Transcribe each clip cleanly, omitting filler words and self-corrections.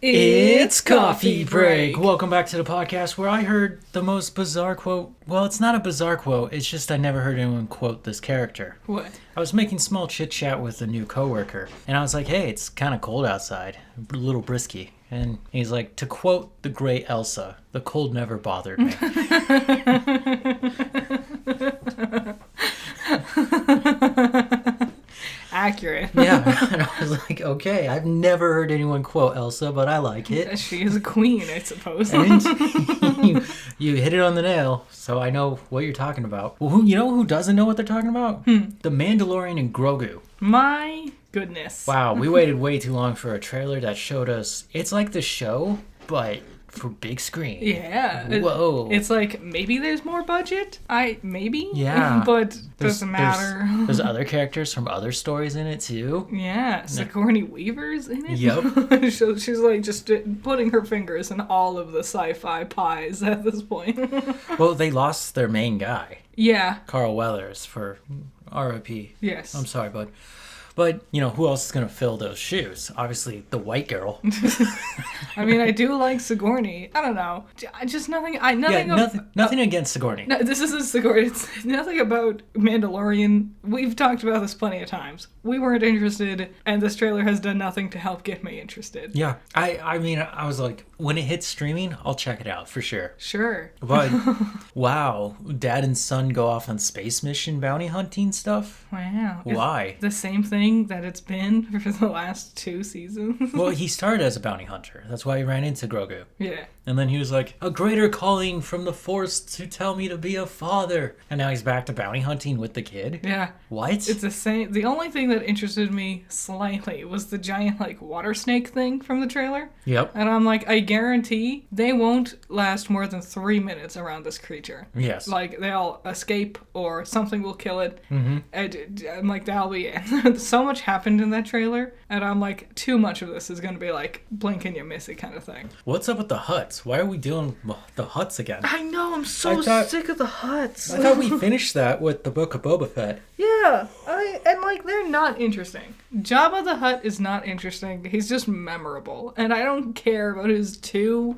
It's Coffee Break. Welcome back to the podcast where I heard the most bizarre quote. Well, it's not a bizarre quote. It's just I never heard anyone quote this character. What? I was making small chit chat with a new coworker, and I was like, "Hey, it's kind of cold outside, a little brisky." And he's like, "To quote the great Elsa, the cold never bothered me." Accurate. Yeah, and I was like, okay, I've never heard anyone quote Elsa, but I like it. She is a queen, I suppose. And you hit it on the nail, so I know what you're talking about. Well, you know who doesn't know what they're talking about? The Mandalorian and Grogu. My goodness. Wow, we waited way too long for a trailer that showed us. It's like the show, but for big screen. Yeah. Whoa. It's like, maybe there's more budget? Maybe? Yeah. But doesn't matter. There's other characters from other stories in it, too. Yeah. Sigourney Weaver's in it? Yep. She's like just putting her fingers in all of the sci-fi pies at this point. Well, they lost their main guy. Yeah. Carl Weathers for R.I.P. Yes. I'm sorry, bud. But, you know, who else is going to fill those shoes? Obviously, the white girl. I mean, I do like Sigourney. I don't know. Just nothing. Nothing against Sigourney. No, this isn't Sigourney. It's nothing about Mandalorian. We've talked about this plenty of times. We weren't interested, and this trailer has done nothing to help get me interested. Yeah. I mean, I was like, when it hits streaming, I'll check it out for sure. Sure. But, wow. Dad and son go off on space mission bounty hunting stuff? Wow. Why? The same thing that it's been for the last 2 seasons. Well, he started as a bounty hunter. That's why he ran into Grogu. Yeah. And then he was like, a greater calling from the Force to tell me to be a father. And now he's back to bounty hunting with the kid? Yeah. What? It's the same. The only thing that interested me slightly was the giant, like, water snake thing from the trailer. Yep. And I'm like, I guarantee they won't last more than 3 minutes around this creature. Yes. Like, they'll escape or something will kill it. Mm-hmm. And I'm like, that'll be it. So much happened in that trailer. And I'm like, too much of this is going to be like, blink and you miss it kind of thing. What's up with the Hutts? Why are we doing the Hutts again? I know, I'm so sick of the Hutts. I thought we finished that with the Book of Boba Fett. Yeah, and like, they're not interesting. Jabba the Hutt is not interesting. He's just memorable. And I don't care about his 2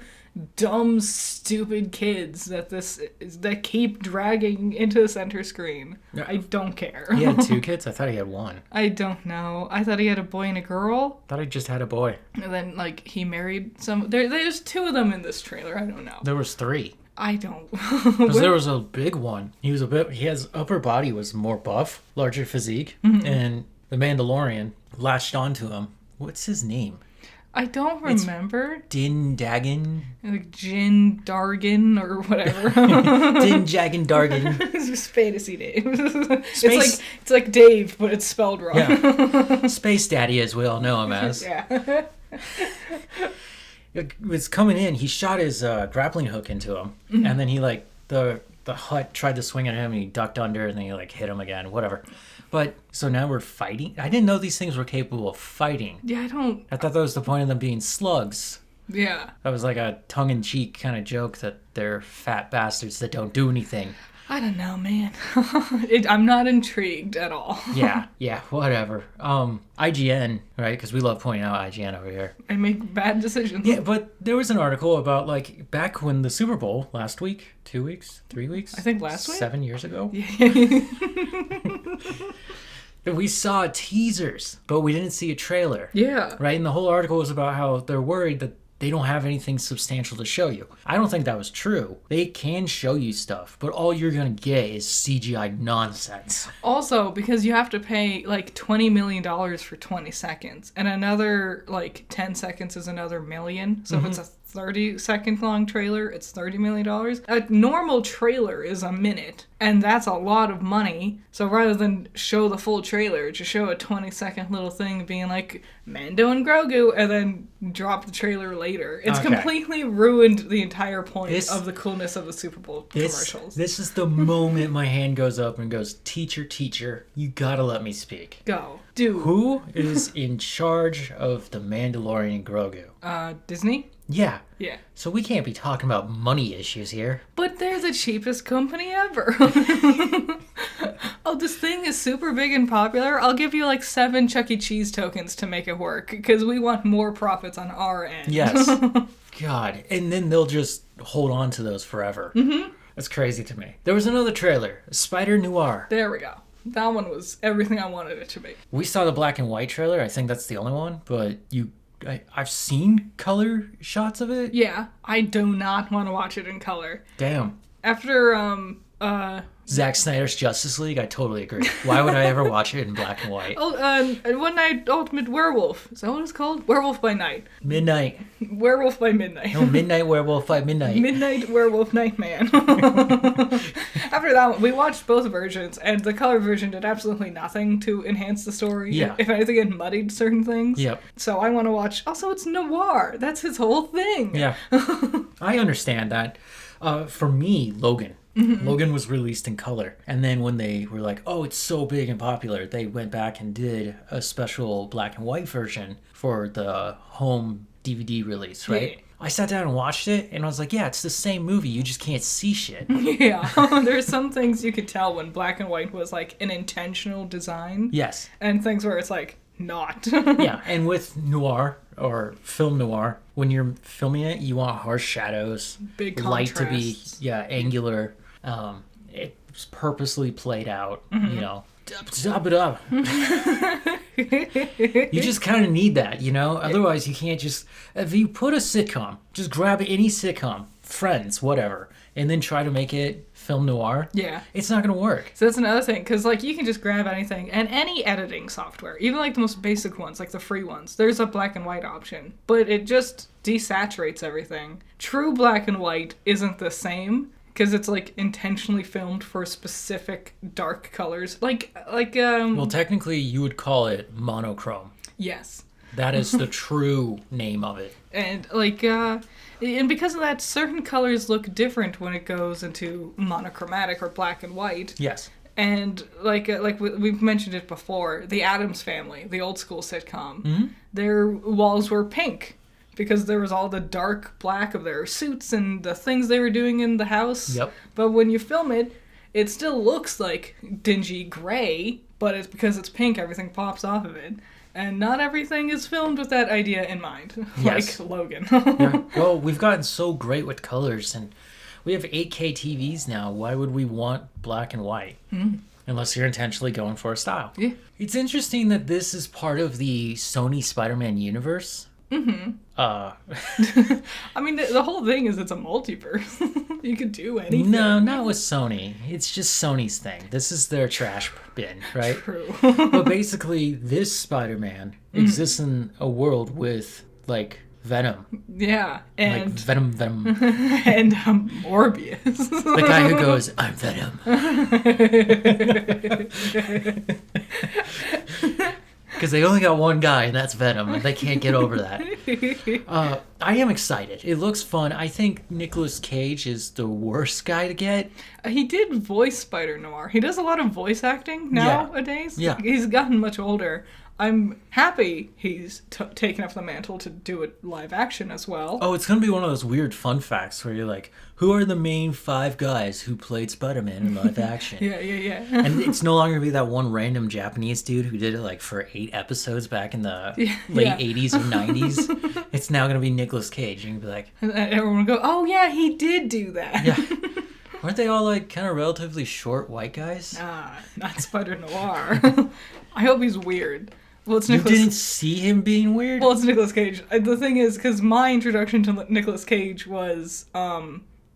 dumb, stupid kids that keep dragging into the center screen. I don't care. He had 2 kids? I thought he had 1. I don't know. I thought he had a boy and a girl. I thought he just had a boy. And then, like, he married some... There's 2 of them in this trailer. I don't know. There was 3. I don't. Because there was a big one. He has upper body was more buff, larger physique, and the Mandalorian latched onto him. What's his name? I don't remember. Din Dagan? Like Jin Dargan or whatever. Din Jagan Dargan. It's just fantasy Dave. It's like Dave, but it's spelled wrong. Yeah. Space Daddy, as we all know him as. Yeah. It was coming in. He shot his grappling hook into him, and then he the Hutt tried to swing at him, and he ducked under, and then he hit him again. Whatever. But so now we're fighting. I didn't know these things were capable of fighting. Yeah, I thought that was the point of them being slugs. Yeah. That was like a tongue-in-cheek kind of joke that they're fat bastards that don't do anything. I don't know, man. I'm not intrigued at all. Yeah, whatever. IGN, right? Because we love pointing out IGN over here. I make bad decisions. Yeah, but there was an article about, back when the Super Bowl, last week, 2 weeks, 3 weeks? I think last week? 7 years ago? Yeah. We saw teasers, but we didn't see a trailer. Yeah. Right? And the whole article was about how they're worried that they don't have anything substantial to show you. I don't think that was true. They can show you stuff, but all you're going to get is CGI nonsense. Also, because you have to pay $20 million for 20 seconds, and another 10 seconds is another million. So if it's a 30-second long trailer, it's $30 million. A normal trailer is a minute, and that's a lot of money. So rather than show the full trailer, just show a 20-second little thing being like, Mando and Grogu, and then drop the trailer later. It's completely ruined the entire point of the coolness of the Super Bowl commercials. This is the moment my hand goes up and goes, teacher, you gotta let me speak. Go. Do. Who is in charge of the Mandalorian and Grogu? Disney? Yeah. Yeah. So we can't be talking about money issues here. But they're the cheapest company ever. Oh, this thing is super big and popular. I'll give you like 7 Chuck E. Cheese tokens to make it work because we want more profits on our end. Yes. God. And then they'll just hold on to those forever. Mm-hmm. That's crazy to me. There was another trailer, Spider-Noir. There we go. That one was everything I wanted it to be. We saw the black and white trailer. I think that's the only one, but I've seen color shots of it. Yeah, I do not want to watch it in color. Damn. After Zack Snyder's Justice League, I totally agree. Why would I ever watch it in black and white? One Night Ultimate Werewolf. Is that what it's called? Werewolf by Night. Midnight. Werewolf by Midnight. No, Midnight Werewolf by Midnight. Midnight Werewolf Nightman. After that one, we watched both versions, and the color version did absolutely nothing to enhance the story. Yeah. If anything, it muddied certain things. Yep. So I want to watch... Also, it's noir. That's his whole thing. Yeah. I understand that. For me, Logan. Mm-hmm. Logan was released in color. And then when they were like, oh, it's so big and popular, they went back and did a special black and white version for the home DVD release, right? Yeah. I sat down and watched it, and I was like, yeah, it's the same movie. You just can't see shit. Yeah. There's some things you could tell when black and white was like an intentional design. Yes. And things where it's like, not. Yeah, and with noir or film noir, when you're filming it, you want harsh shadows, big light contrasts. to be angular. It's purposely played out, you know. You just kind of need that, you know. Otherwise, you can't just. If you put a sitcom, just grab any sitcom, Friends, whatever, and then try to make it film noir. Yeah, it's not gonna work. So that's another thing, because like you can just grab anything and any editing software, even like the most basic ones, like the free ones. There's a black and white option, but it just desaturates everything. True black and white isn't the same. Because it's, like, intentionally filmed for specific dark colors. Well, technically, you would call it monochrome. Yes. That is the true name of it. And, and because of that, certain colors look different when it goes into monochromatic or black and white. Yes. And, we've mentioned it before, the Addams Family, the old school sitcom, their walls were pink. Because there was all the dark black of their suits and the things they were doing in the house. Yep. But when you film it, it still looks like dingy gray, but it's because it's pink, everything pops off of it. And not everything is filmed with that idea in mind. Yes. Like Logan. Yeah. Well, we've gotten so great with colors, and we have 8K TVs now. Why would we want black and white? Unless you're intentionally going for a style. Yeah. It's interesting that this is part of the Sony Spider-Man universe. Mm-hmm. I mean, the whole thing is it's a multiverse. You could do anything. No, not with Sony. It's just Sony's thing. This is their trash bin, right? True. But basically, this Spider-Man exists in a world with, like, Venom. Yeah, and... Like, Venom. And Morbius. The guy who goes, I'm Venom. Because they only got one guy, and that's Venom, and they can't get over that. I am excited. It looks fun. I think Nicolas Cage is the worst guy to get. He did voice Spider-Noir. He does a lot of voice acting nowadays. Yeah. He's gotten much older. I'm happy he's taken up the mantle to do it live action as well. Oh, it's going to be one of those weird fun facts where you're like, who are the main 5 guys who played Spider-Man in live action? Yeah. And it's no longer going to be that one random Japanese dude who did it like for 8 episodes back in the late 80s and 90s. It's now going to be Nicolas Cage. And you'll be like... And everyone will go, oh yeah, he did do that. Yeah. Aren't they all like kind of relatively short white guys? Not Spider-Noir. I hope he's weird. Well, it's You didn't see him being weird? Well, it's Nicolas Cage. The thing is, because my introduction to Nicolas Cage was,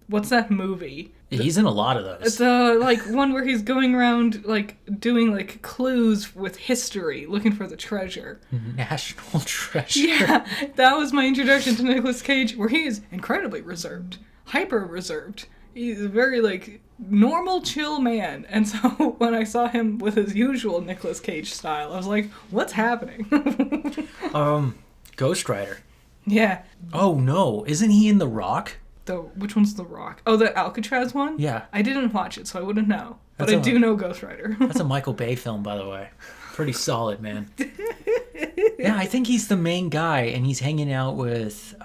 what's that movie? He's in a lot of those. It's like one where he's going around like doing like clues with history, looking for the treasure. National Treasure. Yeah, that was my introduction to Nicolas Cage, where he is incredibly reserved, hyper reserved. He's a very like normal, chill man, and so when I saw him with his usual Nicolas Cage style, I was like, "What's happening?" Ghost Rider. Yeah. Oh no, isn't he in The Rock? Which one's The Rock? Oh, the Alcatraz one? Yeah. I didn't watch it, so I wouldn't know. But I do know Ghost Rider. That's a Michael Bay film, by the way. Pretty solid, man. Yeah, I think he's the main guy, and he's hanging out with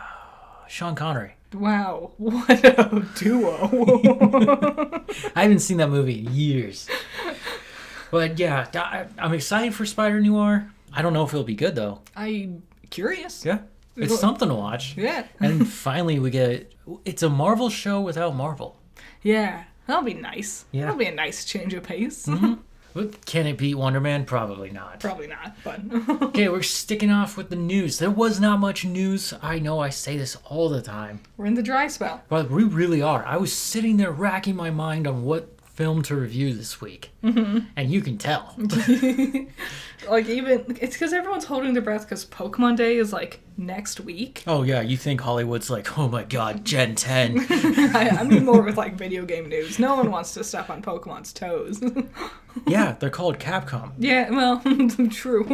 Sean Connery. Wow, what a duo. I haven't seen that movie in years. But yeah, I'm excited for Spider-Noir. I don't know if it'll be good though. I'm curious. Yeah. It's something to watch. Yeah. And finally we get it's a Marvel show without Marvel. Yeah. That'll be nice. Yeah. That'll be a nice change of pace. But can it beat Wonder Man? Probably not. Probably not, but... Okay, we're sticking off with the news. There was not much news. I know I say this all the time. We're in the dry spell. But we really are. I was sitting there racking my mind on what film to review this week. And you can tell. Like, even... It's because everyone's holding their breath because Pokemon Day is, like, next week. Oh, yeah. You think Hollywood's like, oh my god, Gen 10. I mean more with, like, video game news. No one wants to step on Pokemon's toes. Yeah, they're called Capcom. Yeah, well, true.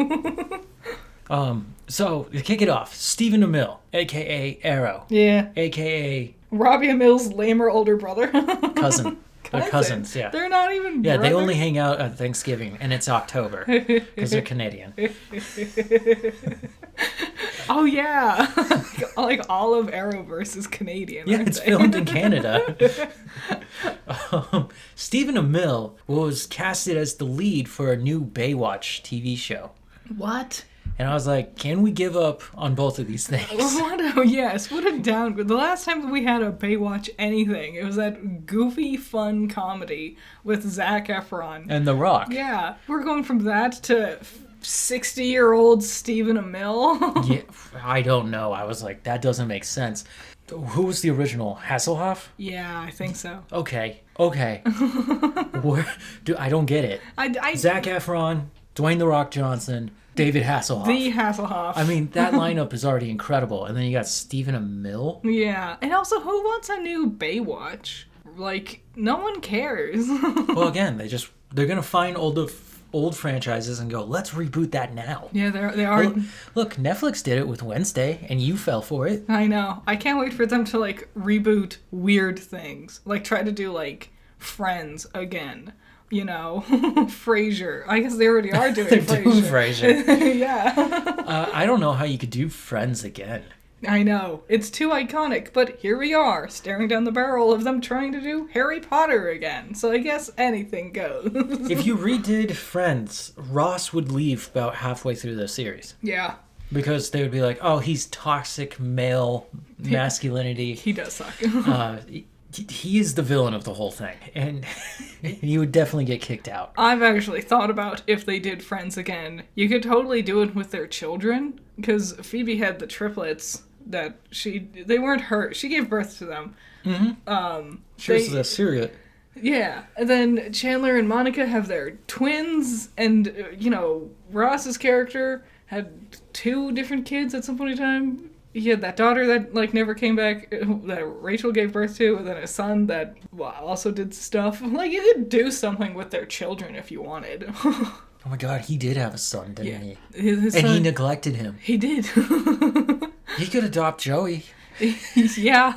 So, to kick it off, Stephen Amell, a.k.a. Arrow, Yeah. a.k.a. Robbie Amell's lamer older brother. cousin. They're cousins, yeah. They're not even Yeah, they brothers. only hang out at Thanksgiving, and it's October, because they're Canadian. Oh, yeah. Like, all of Arrowverse is Canadian, Yeah, aren't it's they? filmed in Canada. Stephen Amell was casted as the lead for a new Baywatch TV show. What? And I was like, can we give up on both of these things? Oh, yes. What a downgrade. The last time we had a Baywatch anything, it was that goofy, fun comedy with Zac Efron. And The Rock. Yeah. We're going from that to 60-year-old Stephen Amell. Yeah, I don't know. I was like, that doesn't make sense. Who was the original? Hasselhoff? Yeah, I think so. Okay. I don't get it. Zac Efron, Dwayne The Rock Johnson, David Hasselhoff. The Hasselhoff. I mean, that lineup is already incredible. And then you got Stephen Amell. Yeah. And also, who wants a new Baywatch? Like, no one cares. Well, again, they're going to find old franchises and go, let's reboot that now. Yeah, they are. Well, look, Netflix did it with Wednesday, and you fell for it. I know. I can't wait for them to, like, reboot weird things. Like, try to do, like, Friends again. You know, Frasier. I guess they already are doing They're Frasier. doing Frasier. Yeah. I don't know how you could do Friends again. I know. It's too iconic, but here we are, staring down the barrel of them trying to do Harry Potter again. So I guess anything goes. If you redid Friends, Ross would leave about halfway through the series. Yeah. Because they would be like, oh, he's toxic male masculinity. He does suck. He is the villain of the whole thing. And he would definitely get kicked out. I've actually thought about if they did Friends again. You could totally do it with their children, because Phoebe had the triplets that they weren't her. She gave birth to them. Mm-hmm. She was the surrogate. Yeah, and then Chandler and Monica have their twins, and, Ross's character had 2 different kids at some point in time. He had that daughter that, like, never came back, that Rachel gave birth to, and then a son that also did stuff. Like, you could do something with their children if you wanted. Oh my god, he did have a son, didn't he? His and son, he neglected him. He did. He could adopt Joey. Yeah.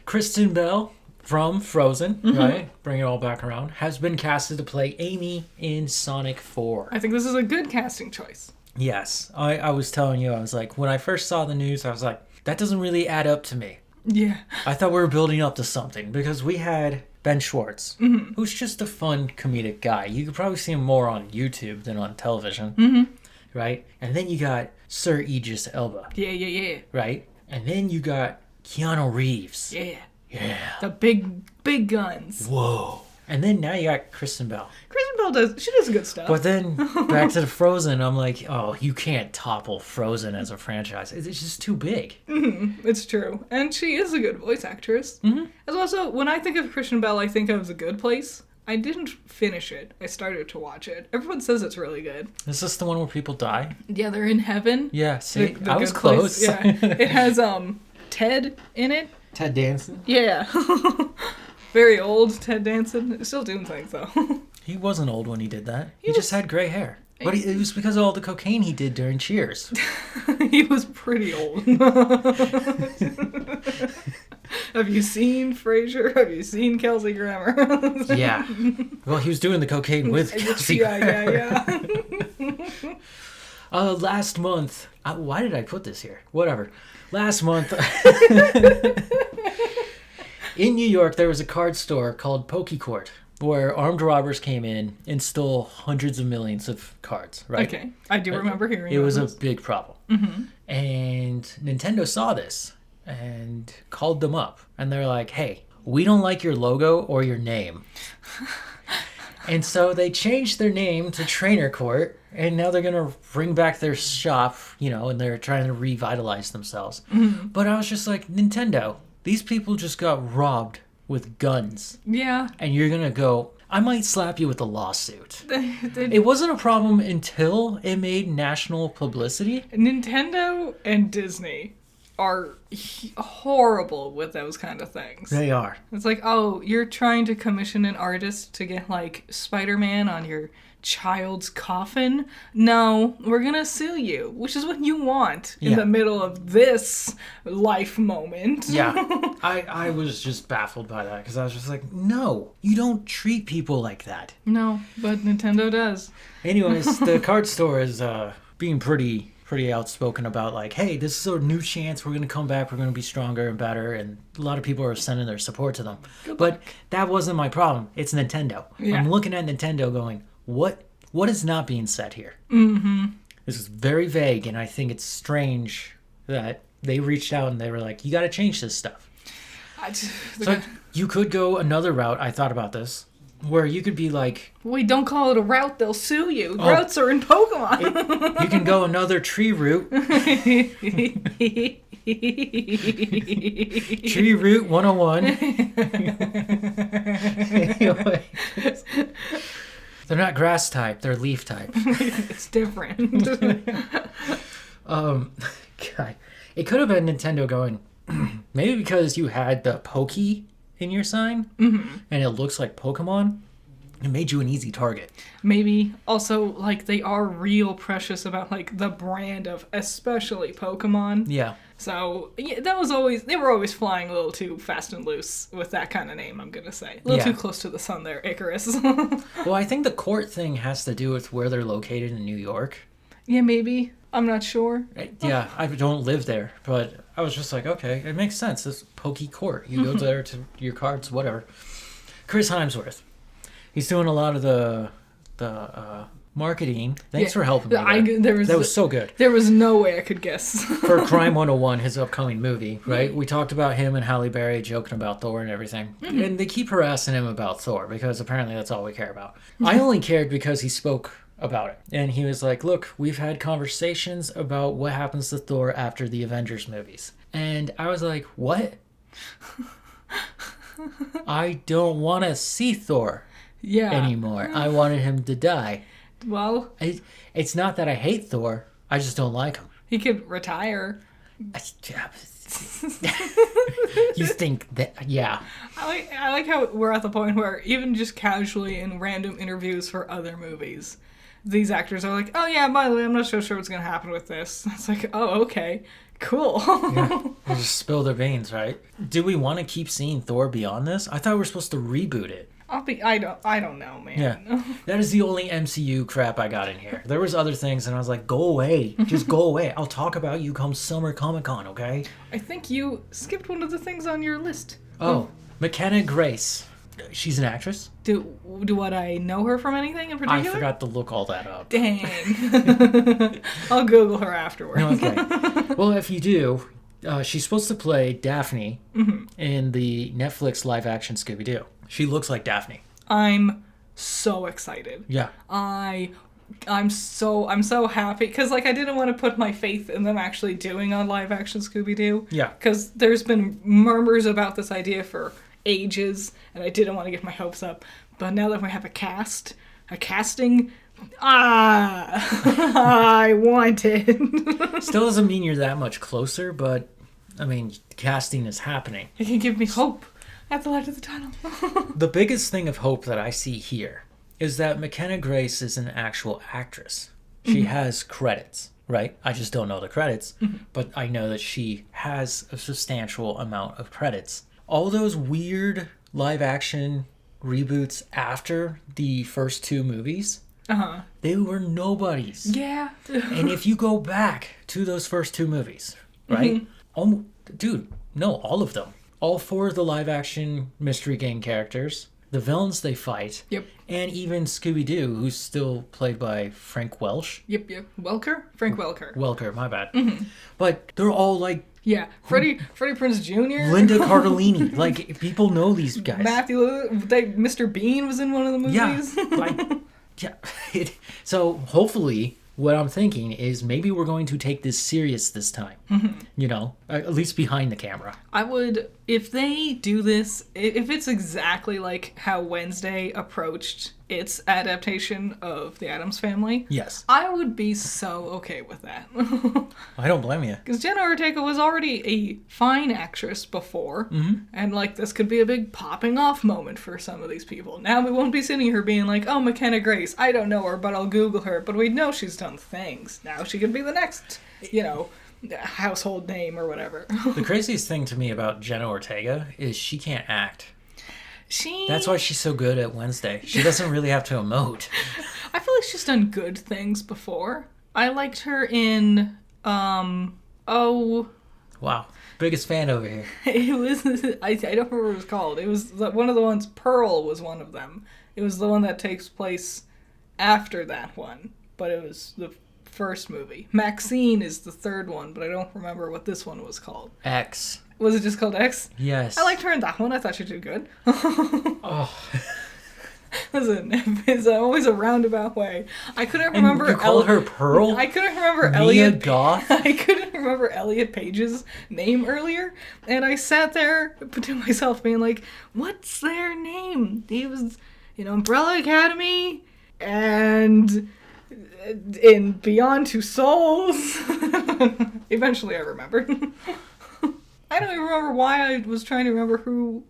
Kristen Bell from Frozen, right? Bring it all back around. Has been casted to play Amy in Sonic 4. I think this is a good casting choice. Yes. I was telling you, I was like, when I first saw the news, I was like, that doesn't really add up to me. Yeah. I thought we were building up to something because we had Ben Schwartz, who's just a fun comedic guy. You could probably see him more on YouTube than on television, right? And then you got Sir Idris Elba. Yeah. Right? And then you got Keanu Reeves. Yeah. Yeah. The big guns. Whoa. And then now you got Kristen Bell. Kristen Bell does good stuff. But then back to the Frozen, I'm like, oh, you can't topple Frozen as a franchise. It's just too big. It's true. And she is a good voice actress. As also, when I think of Kristen Bell, I think of The Good Place. I didn't finish it. I started to watch it. Everyone says it's really good. Is this the one where people die? Yeah, they're in heaven. Yeah, see, The I was Good Place. close. Yeah. It has Ted in it. Ted Danson? Yeah. Very old Ted Danson. Still doing things, though. He wasn't old when he did that. He was- just had gray hair. But it was because of all the cocaine he did during Cheers. He was pretty old. Have you seen Frasier? Have you seen Kelsey Grammer? Yeah. Well, he was doing the cocaine with Kelsey. Yeah. Last month... why did I put this here? Whatever. Last month... In New York, there was a card store called Pokecourt. where armed robbers came in and stole hundreds of millions of cards, right? Okay. I do remember hearing it. It was this. a big problem. And Nintendo saw this and called them up. And they're like, hey, we don't like your logo or your name. And so they changed their name to Trainer Court, and now they're going to bring back their shop, and they're trying to revitalize themselves. But I was just like, Nintendo, these people just got robbed with guns. Yeah. And you're going to go, I might slap you with a lawsuit. It wasn't a problem until it made national publicity. Nintendo and Disney are horrible with those kind of things. They are. It's like, oh, you're trying to commission an artist to get, like, Spider-Man on your child's coffin? No, we're gonna sue you, which is what you want in the middle of this life moment. Yeah. I was just baffled by that, because I was just like, no, you don't treat people like that. No, but Nintendo does. Anyways, the card store is being pretty outspoken about, like, hey, this is a new chance, we're going to come back, we're going to be stronger and better, and a lot of people are sending their support to them. But that wasn't my problem. It's Nintendo. Yeah. I'm looking at Nintendo going, what is not being said here? This is very vague, and I think it's strange that they reached out and they were like, you got to change this stuff. So you could go another route. I thought about this, where you could be like, wait, don't call it a route, they'll sue you. Routes are in Pokemon. You can go another tree route. Tree route 101. They're not grass type, they're leaf type. It's different. God. It could have been Nintendo going, maybe because you had the Pokey in your sign, and it looks like Pokemon, it made you an easy target. Maybe. Also, like, they are real precious about, like, the brand of especially Pokemon. Yeah. So, yeah, they were always flying a little too fast and loose with that kind of name, I'm gonna say. A little too close to the sun there, Icarus. Well, I think the court thing has to do with where they're located in New York. Yeah, maybe. I'm not sure. Yeah, I don't live there, but I was just like, okay, it makes sense. It's Poke Court. You go there to your cards, whatever. Chris Hemsworth. He's doing a lot of the marketing. Thanks for helping me. That was so good. There was no way I could guess. For Crime 101, his upcoming movie, right? We talked about him and Halle Berry joking about Thor and everything. And they keep harassing him about Thor because apparently that's all we care about. I only cared because he spoke about it. And he was like, look, we've had conversations about what happens to Thor after the Avengers movies. And I was like, what? I don't want to see Thor anymore. I wanted him to die. Well, it's not that I hate Thor. I just don't like him. He could retire. You think that, yeah. I like how we're at the point where even just casually in random interviews for other movies, these actors are like, oh yeah, by the way, I'm not so sure what's going to happen with this. It's like, oh, okay, cool. Yeah. We'll just spill their veins, right? Do we want to keep seeing Thor beyond this? I thought we were supposed to reboot it. I don't know, man. Yeah. That is the only MCU crap I got in here. There was other things, and I was like, go away. Just go away. I'll talk about you come Summer Comic-Con, okay? I think you skipped one of the things on your list. Oh, McKenna Grace. She's an actress. Do what, I know her from anything in particular? I forgot to look all that up. Dang. I'll Google her afterward. Okay. Well, if you do, she's supposed to play Daphne in the Netflix live-action Scooby-Doo. She looks like Daphne. I'm so excited. Yeah. I'm so happy because, like, I didn't want to put my faith in them actually doing a live-action Scooby-Doo. Yeah. Because there's been murmurs about this idea for ages, and I didn't want to get my hopes up. But now that we have a casting, I want it. Still doesn't mean you're that much closer, but, I mean, casting is happening. It can give me hope at the light of the tunnel. The biggest thing of hope that I see here is that McKenna Grace is an actual actress. She has credits, right? I just don't know the credits, but I know that she has a substantial amount of credits. All those weird live-action reboots after the first two movies, they were nobodies. Yeah. And if you go back to those first two movies, right? Dude, no, all of them. All four of the live-action Mystery Gang characters the villains they fight, Yep. and even Scooby-Doo, who's still played by Frank Welsh. Yep. Welker? Frank Welker. Welker, my bad. But they're all like Yeah. Freddie Prinze Jr. Linda Cardellini. Like, people know these guys. Mr. Bean was in one of the movies. Yeah. Like, yeah. So hopefully, what I'm thinking is maybe we're going to take this serious this time. You know, at least behind the camera. I would, if they do this, if it's exactly like how Wednesday approached its adaptation of The Addams Family, Yes. I would be so okay with that. I don't blame you. Because Jenna Ortega was already a fine actress before, and like this could be a big popping off moment for some of these people. Now we won't be sitting here being like, oh, McKenna Grace, I don't know her, but I'll Google her. But we know she's done things. Now she could be the next, household name or whatever. The craziest thing to me about Jenna Ortega is she can't act. That's why she's so good at Wednesday. She doesn't really have to emote. I feel like she's done good things before. I liked her in, Wow. Biggest fan over here. it was, I don't remember what it was called. It was one of the ones, Pearl was one of them. It was the one that takes place after that one, but it was the first movie. Maxine is the third one, but I don't remember what this one was called. X. Was it just called X? Yes. I liked her in that one. I thought she did good. Oh. Listen, it's always a roundabout way. I couldn't remember. And you call her Pearl? I couldn't remember Mia Elliot. Goth? I couldn't remember Elliot Page's name earlier, and I sat there to myself being like, "What's their name?" He was, Umbrella Academy, and in Beyond Two Souls. Eventually, I remembered. I don't even remember why I was trying to remember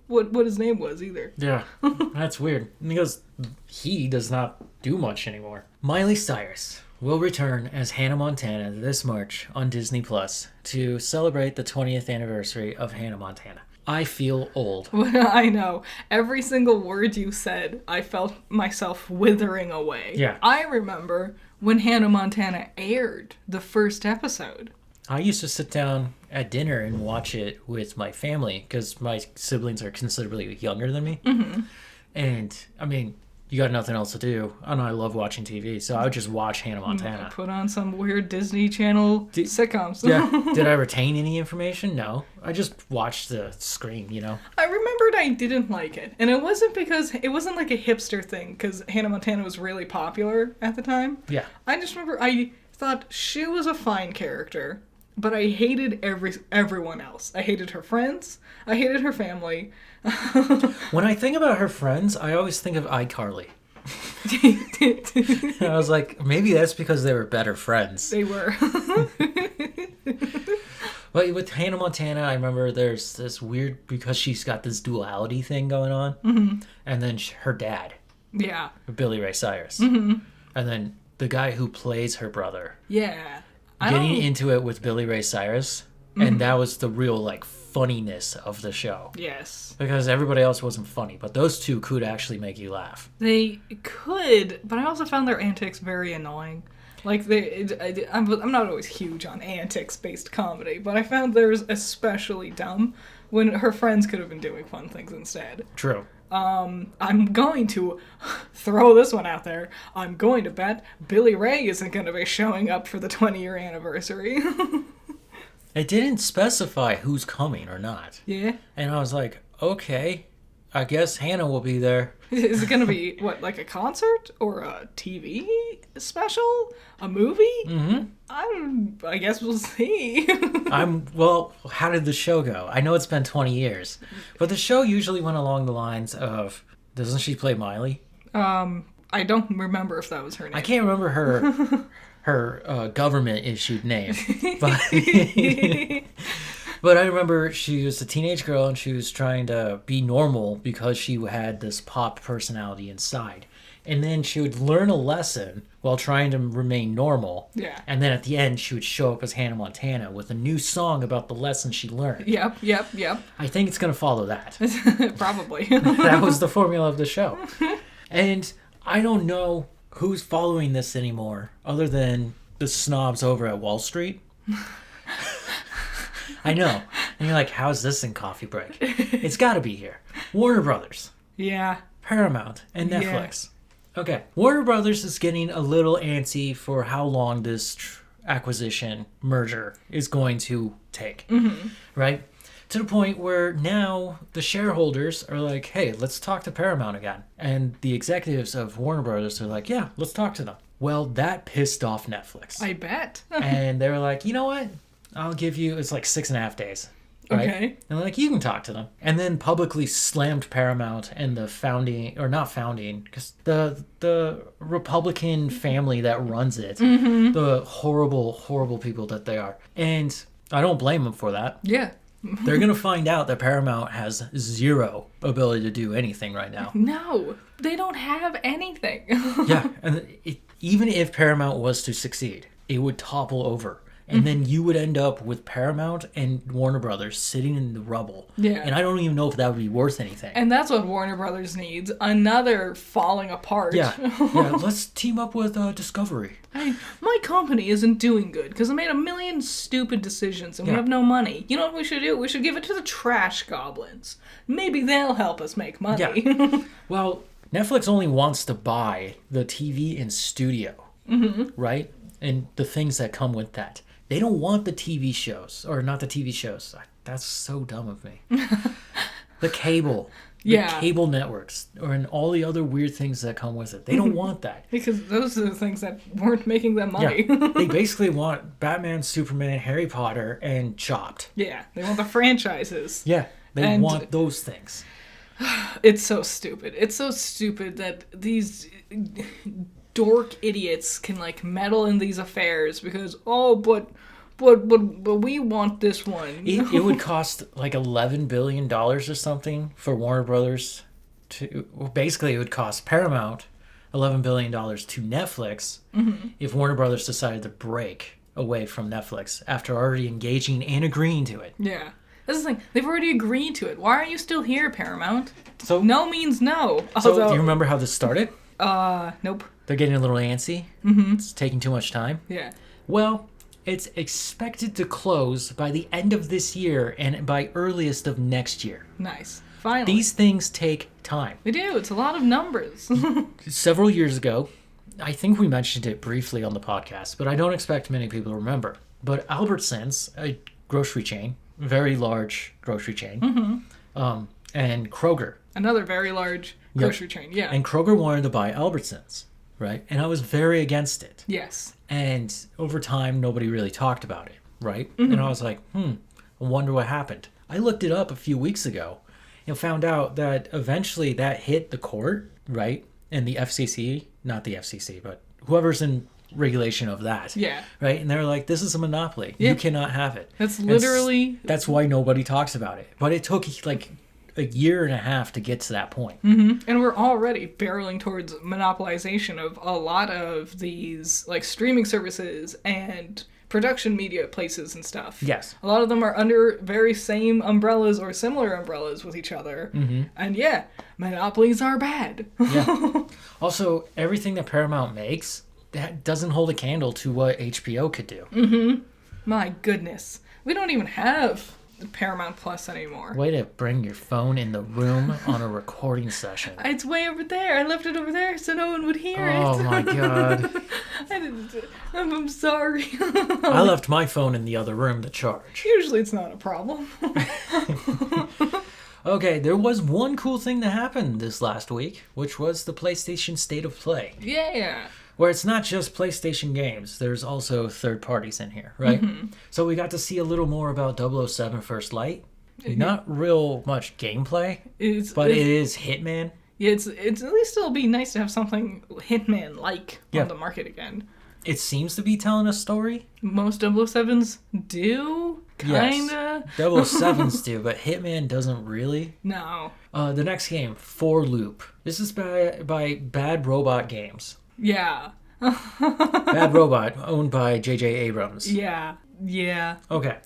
what his name was either. Yeah, that's weird. Because he does not do much anymore. Miley Cyrus will return as Hannah Montana this March on Disney Plus to celebrate the 20th anniversary of Hannah Montana. I feel old. I know. Every single word you said, I felt myself withering away. Yeah. I remember when Hannah Montana aired the first episode. I used to sit down at dinner and watch it with my family because my siblings are considerably younger than me. And, I mean, you got nothing else to do. And I love watching TV, so I would just watch Hannah Montana. Put on some weird Disney Channel sitcoms. Yeah. Did I retain any information? No. I just watched the screen, I remembered I didn't like it. And it wasn't because it wasn't like a hipster thing because Hannah Montana was really popular at the time. Yeah. I just remember I thought she was a fine character. But I hated everyone else. I hated her friends. I hated her family. When I think about her friends, I always think of iCarly. I was like, maybe that's because they were better friends. They were. But with Hannah Montana, I remember there's this weird, because she's got this duality thing going on. And then her dad. Yeah. Billy Ray Cyrus. And then the guy who plays her brother. Yeah. Getting into it with Billy Ray Cyrus, and that was the real funniness of the show. Yes. Because everybody else wasn't funny, but those two could actually make you laugh. They could, but I also found their antics very annoying. I'm not always huge on antics-based comedy, but I found theirs especially dumb when her friends could have been doing fun things instead. True. I'm going to throw this one out there. I'm going to bet Billy Ray isn't going to be showing up for the 20-year anniversary. It didn't specify who's coming or not. Yeah. And I was like, okay, I guess Hannah will be there. Is it going to be, like a concert? Or a TV special? A movie? I guess we'll see. Well, how did the show go? I know it's been 20 years, but the show usually went along the lines of, doesn't she play Miley? I don't remember if that was her name. I can't remember her government-issued name. But I remember she was a teenage girl and she was trying to be normal because she had this pop personality inside. And then she would learn a lesson while trying to remain normal. Yeah. And then at the end, she would show up as Hannah Montana with a new song about the lesson she learned. Yep. I think it's going to follow that. Probably. That was the formula of the show. And I don't know who's following this anymore other than the snobs over at Wall Street. I know. And you're like, how's this in Coffee Break? It's got to be here. Warner Brothers. Yeah. Paramount and Netflix. Okay. Warner Brothers is getting a little antsy for how long this acquisition merger is going to take. Right? To the point where now the shareholders are like, hey, let's talk to Paramount again. And the executives of Warner Brothers are like, yeah, let's talk to them. Well, that pissed off Netflix. I bet. And they were like, you know what? I'll give you, it's like 6.5 days. Right? Okay. And like, you can talk to them. And then publicly slammed Paramount and the founding, or not founding, because the Republican family that runs it, the horrible, horrible people that they are. And I don't blame them for that. Yeah. They're going to find out that Paramount has zero ability to do anything right now. No, they don't have anything. Yeah, and even if Paramount was to succeed, it would topple over. And then you would end up with Paramount and Warner Brothers sitting in the rubble. Yeah. And I don't even know if that would be worth anything. And that's what Warner Brothers needs. Another falling apart. Yeah, let's team up with Discovery. My company isn't doing good because I made a million stupid decisions and we have no money. You know what we should do? We should give it to the trash goblins. Maybe they'll help us make money. Yeah. Well, Netflix only wants to buy the TV and studio, right? And the things that come with that. They don't want the TV shows, or not the TV shows. That's so dumb of me. The cable. The cable networks, and all the other weird things that come with it. They don't want that. Because those are the things that weren't making them money. Yeah. They basically want Batman, Superman, Harry Potter, and Chopped. Yeah, they want the franchises. Yeah, they want those things. It's so stupid. It's so stupid that these dork idiots can like meddle in these affairs because but we want this one. It would cost like $11 billion or something for Warner Brothers to. Well, basically, it would cost Paramount $11 billion to Netflix if Warner Brothers decided to break away from Netflix after already engaging and agreeing to it. Yeah. That's the thing. They've already agreed to it. Why are you still here, Paramount? So no means no. So do you remember how this started? Nope. They're getting a little antsy. It's taking too much time. Yeah. Well, it's expected to close by the end of this year and by earliest of next year. Nice. Finally. These things take time. They do. It's a lot of numbers. Several years ago, I think we mentioned it briefly on the podcast, but I don't expect many people to remember. But Albertsons, a grocery chain, very large grocery chain, and Kroger. Another very large grocery chain, yeah. And Kroger wanted to buy Albertsons, right? And I was very against it. Yes. And over time, nobody really talked about it, right? And I was like, I wonder what happened. I looked it up a few weeks ago and found out that eventually that hit the court, right? And the FCC, not the FCC, but whoever's in regulation of that. Yeah. Right? And they were like, this is a monopoly. Yeah. You cannot have it. That's literally... That's why nobody talks about it. But it took like a year and a half to get to that point. And we're already barreling towards monopolization of a lot of these like streaming services and production media places and stuff. Yes. A lot of them are under very same umbrellas or similar umbrellas with each other. And yeah, monopolies are bad. Yeah. Also, everything that Paramount makes, that doesn't hold a candle to what HBO could do. My goodness. We don't even have Paramount Plus anymore. Way to bring your phone in the room on a recording session. It's way over there. I left it over there so no one would hear it. Oh my god. I'm sorry. I left my phone in the other room to charge. Usually it's not a problem. Okay, there was one cool thing that happened this last week, which was the PlayStation State of Play. Yeah. Where it's not just PlayStation games, there's also third parties in here, right? So we got to see a little more about 007 First Light. Not real much gameplay, but it is Hitman. Yeah, it's at least it'll be nice to have something Hitman-like on the market again. It seems to be telling a story. Most 007s do, kinda. Yes, 007s do, but Hitman doesn't really. No. The next game, For Loop. This is by Bad Robot Games. Yeah. Bad Robot, owned by J.J. Abrams. Yeah. Okay.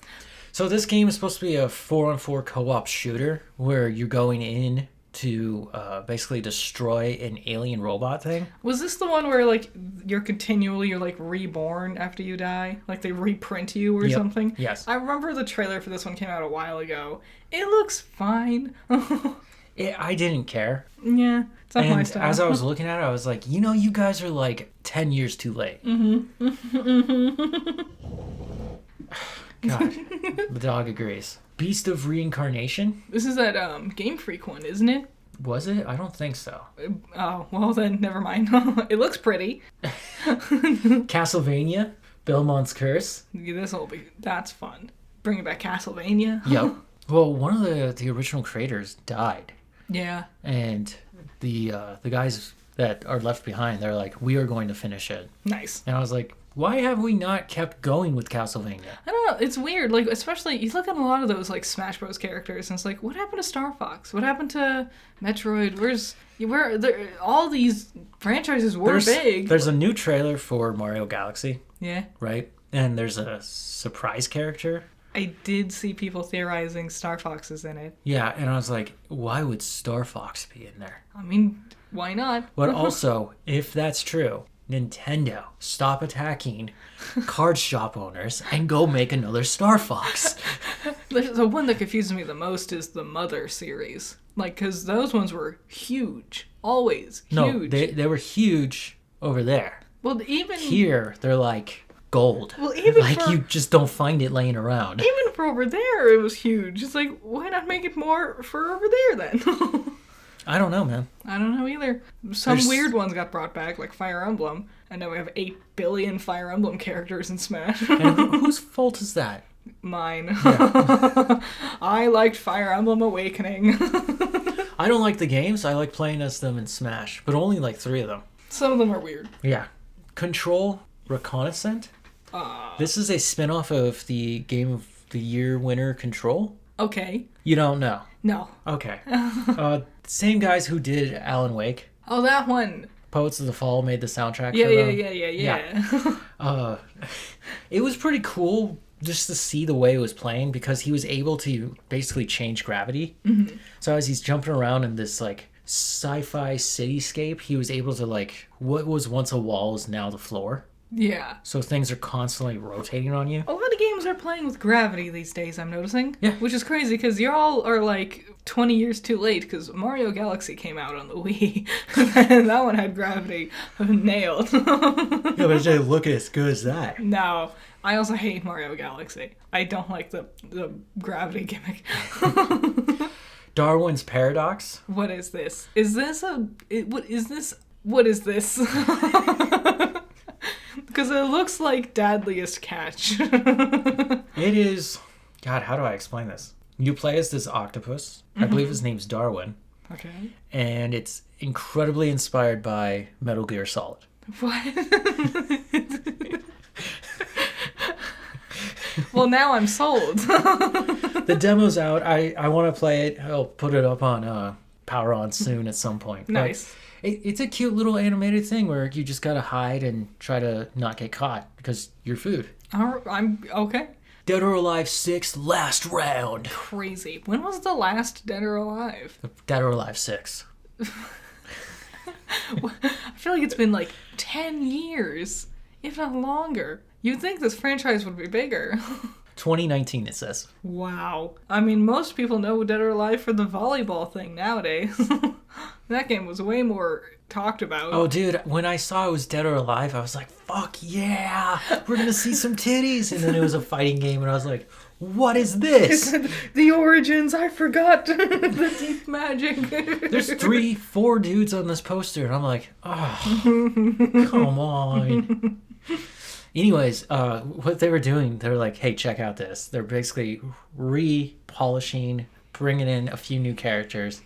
So this game is supposed to be a 4-on-4 co-op shooter where you're going in to basically destroy an alien robot thing. Was this the one where like you're like reborn after you die? Like they reprint you or something? Yes. I remember the trailer for this one came out a while ago. It looks fine. I didn't care. Yeah, it's not my And style. as I was looking at it, I was like, you guys are like 10 years too late. God, the dog agrees. Beast of Reincarnation? This is that Game Freak one, isn't it? Was it? I don't think so. Oh, well then, never mind. It looks pretty. Castlevania? Belmont's Curse? That's fun. Bringing back Castlevania. Yep. Well, one of the original creators died. Yeah. And the guys that are left behind, they're like, we are going to finish it. Nice. And I was like, why have we not kept going with Castlevania? I don't know. It's weird. Like, especially, you look at a lot of those, like, Smash Bros. Characters, and it's like, what happened to Star Fox? What happened to Metroid? All these franchises were big. There's a new trailer for Mario Galaxy, Yeah. right? And there's a surprise character. I did see people theorizing Star Fox is in it. Yeah, and I was like, why would Star Fox be in there? I mean, why not? But also, if that's true, Nintendo, stop attacking card shop owners and go make another Star Fox. The one that confuses me the most is the Mother series. Like, because those ones were huge. Always huge. No, they were huge over there. Well, even... Here, they're like gold. Well, even like you just don't find it laying around. Even for over there, it was huge. It's like, why not make it more for over there then? I don't know, man. I don't know either. Some weird ones got brought back, like Fire Emblem. And now we have 8 billion Fire Emblem characters in Smash. And whose fault is that? Mine. Yeah. I liked Fire Emblem Awakening. I don't like the games. I like playing as them in Smash, but only like 3 of them. Some of them are weird. Yeah. Control Reconnaissance? This is a spin-off of the Game of the Year winner Control. Okay. You don't know? No. Okay. Same guys who did Alan Wake. Oh, that one. Poets of the Fall made the soundtrack Yeah, for them. Yeah. It was pretty cool just to see the way it was playing because he was able to basically change gravity. Mm-hmm. So as he's jumping around in this like sci-fi cityscape, he was able to like what was once a wall is now the floor. Yeah. So things are constantly rotating on you. A lot of games are playing with gravity these days, I'm noticing. Yeah. Which is crazy, because y'all are like 20 years too late, because Mario Galaxy came out on the Wii. And that one had gravity nailed. Yeah, but it didn't look as good as that. No. I also hate Mario Galaxy. I don't like the gravity gimmick. Darwin's Paradox. What is this? Is this What is this? Because it looks like Dadliest Catch. It is... God, how do I explain this? You play as this octopus. I believe his name's Darwin. Okay. And it's incredibly inspired by Metal Gear Solid. What? Well, now I'm sold. The demo's out. I want to play it. I'll put it up on PowerOn soon at some point. Nice. It's a cute little animated thing where you just gotta hide and try to not get caught because you're food. I'm okay. Dead or Alive 6 last round. Crazy. When was the last Dead or Alive? Dead or Alive 6. I feel like it's been like 10 years, if not longer. You'd think this franchise would be bigger. 2019 it says. Wow. I mean, most people know Dead or Alive for the volleyball thing nowadays. That game was way more talked about. Oh, dude, when I saw it was Dead or Alive, I was like, fuck yeah, we're gonna see some titties. And then it was a fighting game, and I was like, what is this? The origins, I forgot. The deep magic. There's 3-4 dudes on this poster, and I'm like, oh, come on. Anyways, what they were doing, they were like, hey, check out this. They're basically re-polishing, bringing in a few new characters,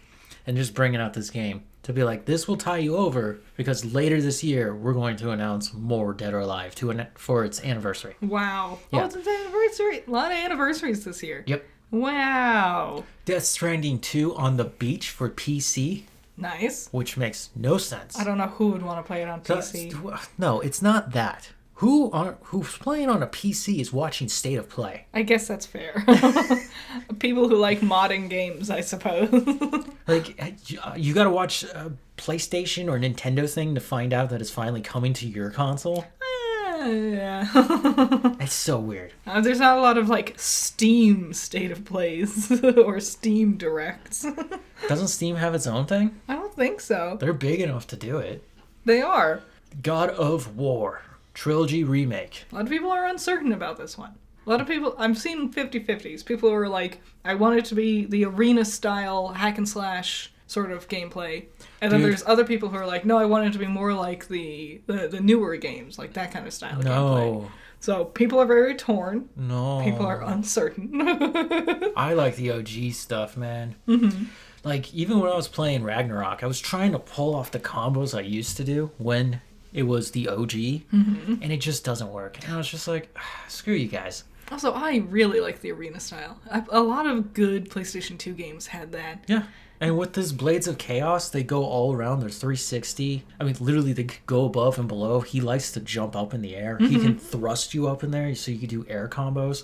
and just bringing out this game to be like, this will tie you over because later this year we're going to announce more Dead or Alive for its anniversary. Wow. Yeah. Oh, it's its anniversary. A lot of anniversaries this year. Yep. Wow. Death Stranding 2 on the beach for PC, Nice. which makes no sense. I don't know who would want to play it on PC. No, it's not that. Who's playing on a PC is watching State of Play. I guess that's fair. People who like modding games, I suppose. Like, you gotta watch a PlayStation or Nintendo thing to find out that it's finally coming to your console. Yeah. It's so weird. There's not a lot of, like, Steam state of plays or Steam directs. Doesn't Steam have its own thing? I don't think so. They're big enough to do it. They are. God of War Trilogy Remake. A lot of people are uncertain about this one. A lot of people, I'm seeing 50-50s. People who are like, I want it to be the arena-style hack and slash sort of gameplay. And then there's other people who are like, no, I want it to be more like the newer games, like that kind of style of gameplay. So people are very torn. No. People are uncertain. I like the OG stuff, man. Mm-hmm. Like, even when I was playing Ragnarok, I was trying to pull off the combos I used to do when it was the OG, and it just doesn't work. And I was just like, screw you guys. Also, I really like the arena style. A lot of good PlayStation 2 games had that. Yeah. And with this Blades of Chaos, they go all around. They're 360. I mean, literally, they go above and below. He likes to jump up in the air. He can thrust you up in there so you can do air combos.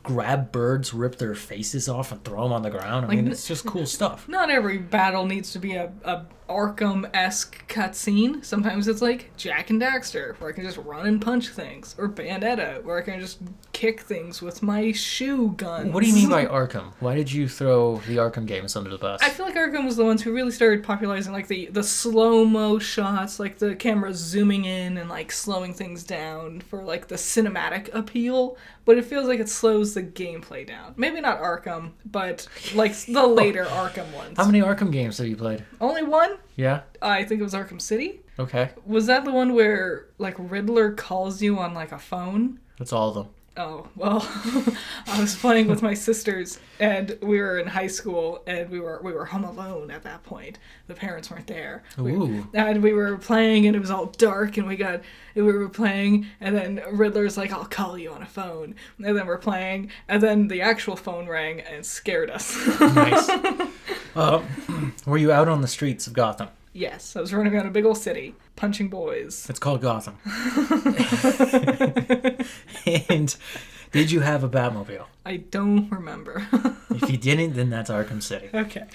Grab birds, rip their faces off, and throw them on the ground. I mean, it's just cool stuff. Not every battle needs to be a Arkham-esque cutscene. Sometimes it's like Jak and Daxter, where I can just run and punch things. Or Bayonetta, where I can just kick things with my shoe guns. What do you mean by Arkham? Why did you throw the Arkham games under the bus? I feel like Arkham was the ones who really started popularizing like the slow-mo shots, like the camera zooming in and like slowing things down for like the cinematic appeal, but it feels like it slows the gameplay down. Maybe not Arkham, but like the later Arkham ones. How many Arkham games have you played? Only one? Yeah? I think it was Arkham City. Okay. Was that the one where like Riddler calls you on like a phone? That's all of them. Oh, well, I was playing with my sisters, and we were in high school, and we were home alone at that point. The parents weren't there. And we were playing, and it was all dark, and we were playing, and then Riddler's like, I'll call you on a phone. And then we're playing, and then the actual phone rang and scared us. Nice. Were you out on the streets of Gotham? Yes, I was running around a big old city, punching boys. It's called Gotham. And did you have a Batmobile? I don't remember. If you didn't, then that's Arkham City. Okay.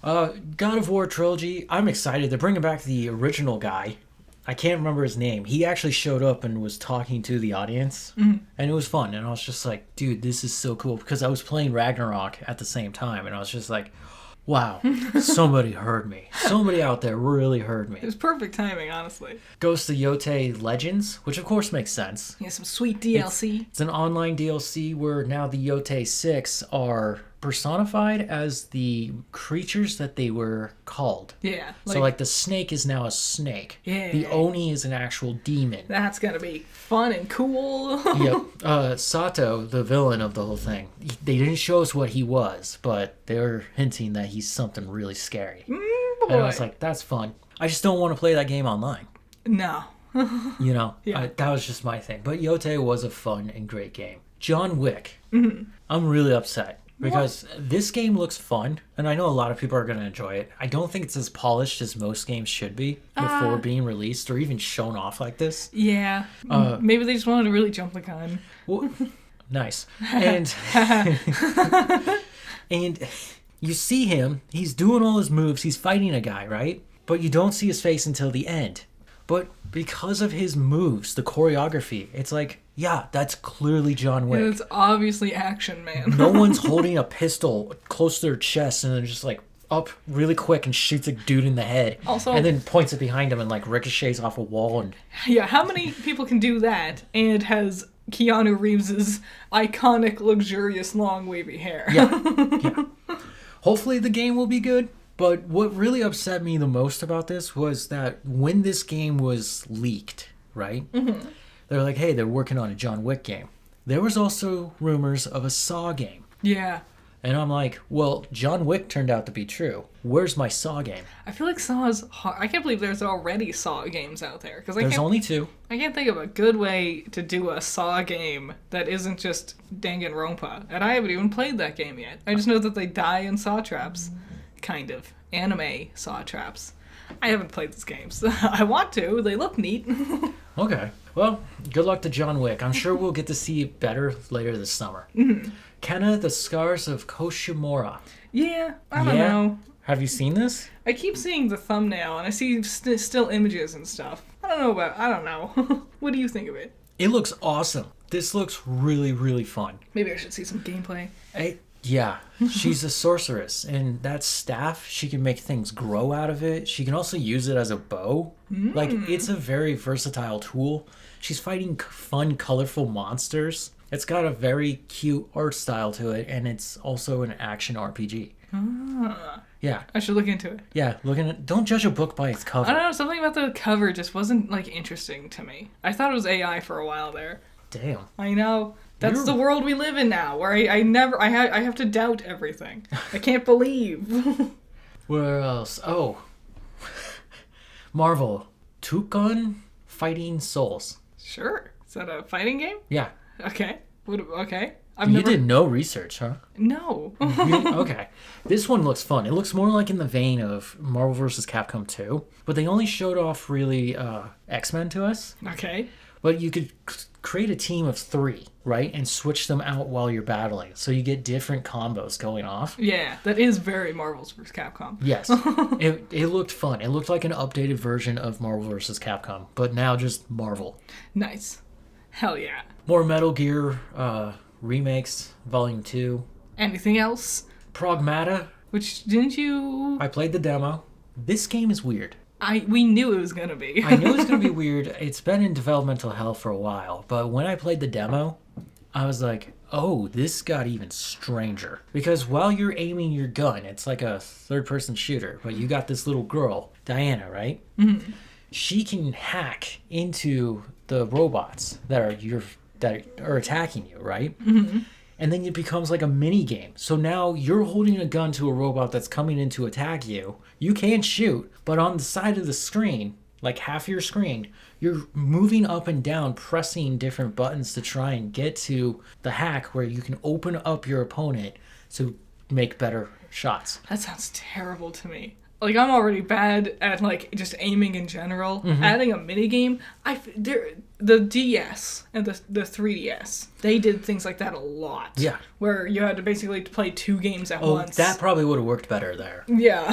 God of War Trilogy, I'm excited. They're bringing back the original guy. I can't remember his name. He actually showed up and was talking to the audience, and it was fun. And I was just like, dude, this is so cool. Because I was playing Ragnarok at the same time, and I was just like, wow, somebody heard me. Somebody out there really heard me. It was perfect timing, honestly. Ghost of Yotei Legends, which of course makes sense. Yeah, some sweet DLC. It's an online DLC where now the Yotei 6 are personified as the creatures that they were called. Yeah. So like the snake is now a snake. Yeah. The Oni is an actual demon. That's gonna be fun and cool. Yep. Sato, the villain of the whole thing, they didn't show us what he was, but they were hinting that he's something really scary. Boy. And I was like, that's fun. I just don't want to play that game online. No. You know, Yeah. that was just my thing. But Yotei was a fun and great game. John Wick. I'm really upset. Because this game looks fun, and I know a lot of people are going to enjoy it. I don't think it's as polished as most games should be before being released or even shown off like this. Yeah. Maybe they just wanted to really jump the gun. Well, nice. And and you see him, he's doing all his moves, he's fighting a guy, right? But you don't see his face until the end. But because of his moves, the choreography, it's like, yeah, that's clearly John Wick. It's obviously action, man. No one's holding a pistol close to their chest and then just like up really quick and shoots a dude in the head. Also, and then points it behind him and like ricochets off a wall. And yeah, how many people can do that and has Keanu Reeves's iconic, luxurious, long, wavy hair? yeah. Hopefully the game will be good. But what really upset me the most about this was that when this game was leaked, right? They're like, hey, they're working on a John Wick game. There was also rumors of a Saw game. Yeah. And I'm like, well, John Wick turned out to be true. Where's my Saw game? I feel like Saw is hard. I can't believe there's already Saw games out there. There's only 2. I can't think of a good way to do a Saw game that isn't just Danganronpa. And I haven't even played that game yet. I just know that they die in Saw traps. Kind of. Anime Saw traps. I haven't played these games. I want to. They look neat. Okay. Well, good luck to John Wick. I'm sure we'll get to see it better later this summer. Kenna, the Scars of Koshimura. Yeah, I don't know. Have you seen this? I keep seeing the thumbnail, and I see still images and stuff. I don't know. What do you think of it? It looks awesome. This looks really, really fun. Maybe I should see some gameplay. Yeah, she's a sorceress, and that staff, she can make things grow out of it. She can also use it as a bow. Like, it's a very versatile tool. She's fighting fun, colorful monsters. It's got a very cute art style to it, and it's also an action RPG. Yeah. I should look into it. Yeah, don't judge a book by its cover. I don't know, something about the cover just wasn't, like, interesting to me. I thought it was AI for a while there. Damn. I know. That's the world we live in now, where I have to doubt everything. I can't believe. Where else? Oh. Marvel. Tukon Fighting Souls. Sure. Is that a fighting game? Yeah. Okay. Okay. You did no research, huh? No. Okay. This one looks fun. It looks more like in the vein of Marvel vs. Capcom 2, but they only showed off really X-Men to us. Okay. But you could create a team of 3, right? And switch them out while you're battling. So you get different combos going off. Yeah, that is very Marvel vs. Capcom. Yes. It looked fun. It looked like an updated version of Marvel vs. Capcom, but now just Marvel. Nice. Hell yeah. More Metal Gear remakes, Volume 2. Anything else? Pragmata. Which, didn't you... I played the demo. This game is weird. We knew it was going to be. I knew it was going to be weird. It's been in developmental hell for a while, but when I played the demo, I was like, oh, this got even stranger. Because while you're aiming your gun, it's like a third-person shooter, but you got this little girl, Diana, right? Mm-hmm. She can hack into the robots that are attacking you, right? Mm-hmm. And then it becomes like a mini game. So now you're holding a gun to a robot that's coming in to attack you. You can't shoot, but on the side of the screen, like half your screen, you're moving up and down, pressing different buttons to try and get to the hack where you can open up your opponent to make better shots. That sounds terrible to me. Like, I'm already bad at, like, just aiming in general. Mm-hmm. Adding a minigame, the DS and the 3DS, they did things like that a lot. Yeah. Where you had to basically play 2 games at once. That probably would have worked better there. Yeah.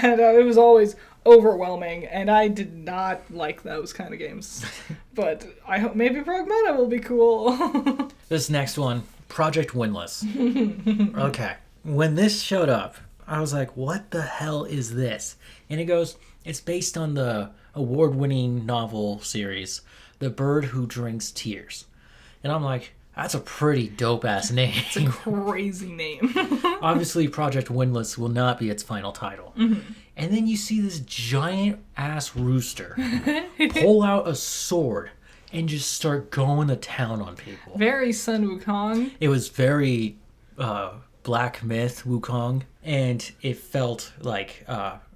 And it was always overwhelming, and I did not like those kind of games. But I hope maybe Pragmata will be cool. This next one, Project Windless. Okay. When this showed up, I was like, what the hell is this? And it goes, it's based on the award-winning novel series, The Bird Who Drinks Tears. And I'm like, that's a pretty dope-ass name. It's a crazy name. Obviously, Project Windless will not be its final title. Mm-hmm. And then you see this giant-ass rooster pull out a sword and just start going to town on people. Very Sun Wukong. It was very Black Myth Wukong. And it felt like,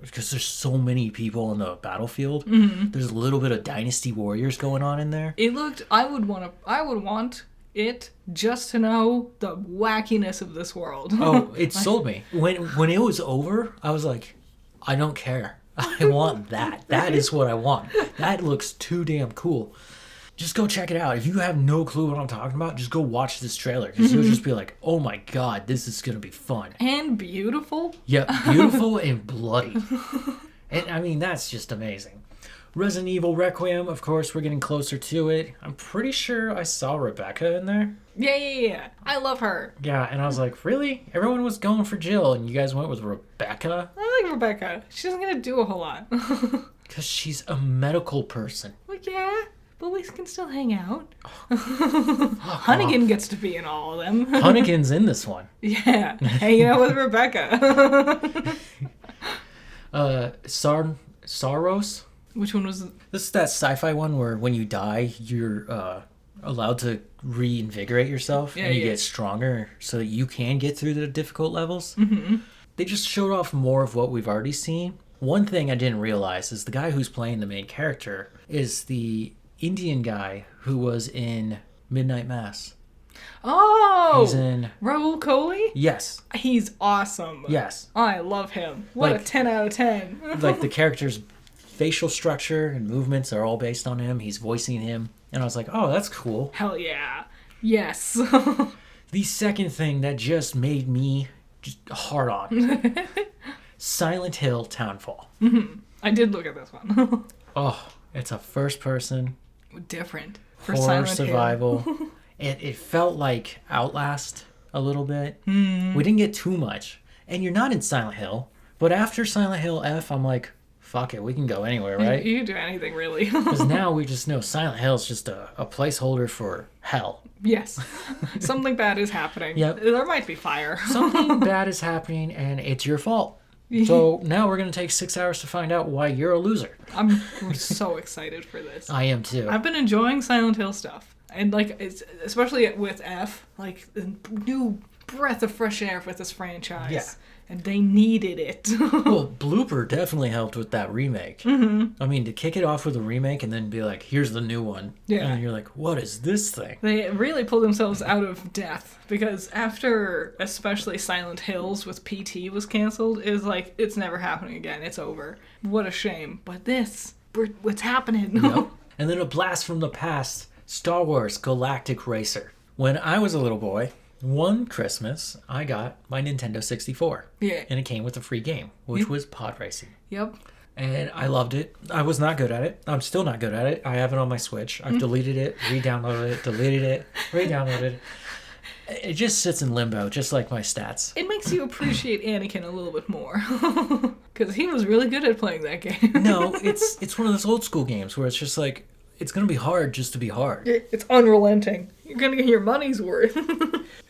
because there's so many people on the battlefield, there's a little bit of Dynasty Warriors going on in there. It looked, I would want it just to know the wackiness of this world. Oh, it sold me. When it was over, I was like, I don't care. I want that. That is what I want. That looks too damn cool. Just go check it out. If you have no clue what I'm talking about, just go watch this trailer. Because you'll just be like, oh my god, this is going to be fun. And beautiful. Yeah, beautiful and bloody. And I mean, that's just amazing. Resident Evil Requiem, of course, we're getting closer to it. I'm pretty sure I saw Rebecca in there. Yeah. I love her. Yeah, and I was like, really? Everyone was going for Jill, and you guys went with Rebecca? I like Rebecca. She doesn't get to do a whole lot. Because she's a medical person. Well, yeah. But we can still hang out. Hunnigan gets to be in all of them. Hunnigan's in this one. Yeah, hanging out with Rebecca. Saros? Which one was it? This is that sci-fi one where when you die, you're allowed to reinvigorate yourself and you get stronger so that you can get through the difficult levels. Mm-hmm. They just showed off more of what we've already seen. One thing I didn't realize is the guy who's playing the main character is the Indian guy who was in Midnight Mass. Oh! He's in... Rahul Kohli? Yes. He's awesome. Yes. I love him. What a 10 out of 10. Like the character's facial structure and movements are all based on him. He's voicing him. And I was like, oh, that's cool. Hell yeah. Yes. The second thing that just made me just hard on. Silent Hill Townfall. Mm-hmm. I did look at this one. Oh, It's a first person Different. For horror Silent survival. Hill. It felt like Outlast a little bit. We didn't get too much. And you're not in Silent Hill. But after Silent Hill F, I'm like, fuck it, we can go anywhere, right? You can do anything, really. Because now we just know Silent Hill is just a placeholder for hell. Yes. Something bad is happening. Yep. There might be fire. Something bad is happening, and it's your fault. So now we're going to take 6 hours to find out why you're a loser. I'm so excited for this. I am too. I've been enjoying Silent Hill stuff. And, like, it's, especially with F, like, a new breath of fresh air with this franchise. Yeah. And they needed it. Well, Blooper definitely helped with that remake. Mm-hmm. I mean, to kick it off with a remake and then be like, here's the new one. Yeah. And you're like, what is this thing? They really pulled themselves out of death. Because after, especially Silent Hills with PT was canceled, it was like, it's never happening again. It's over. What a shame. But this, what's happening? Yep. And then a blast from the past, Star Wars Galactic Racer. When I was a little boy, one Christmas, I got my Nintendo 64. Yeah. And it came with a free game, which was pod racing. Yep. And I loved it. I was not good at it. I'm still not good at it. I have it on my Switch. I've deleted it, re-downloaded it, deleted it, re-downloaded it. It just sits in limbo, just like my stats. It makes you appreciate Anakin a little bit more. Because he was really good at playing that game. No, it's one of those old school games where it's just like, it's going to be hard just to be hard. It's unrelenting. You're going to get your money's worth.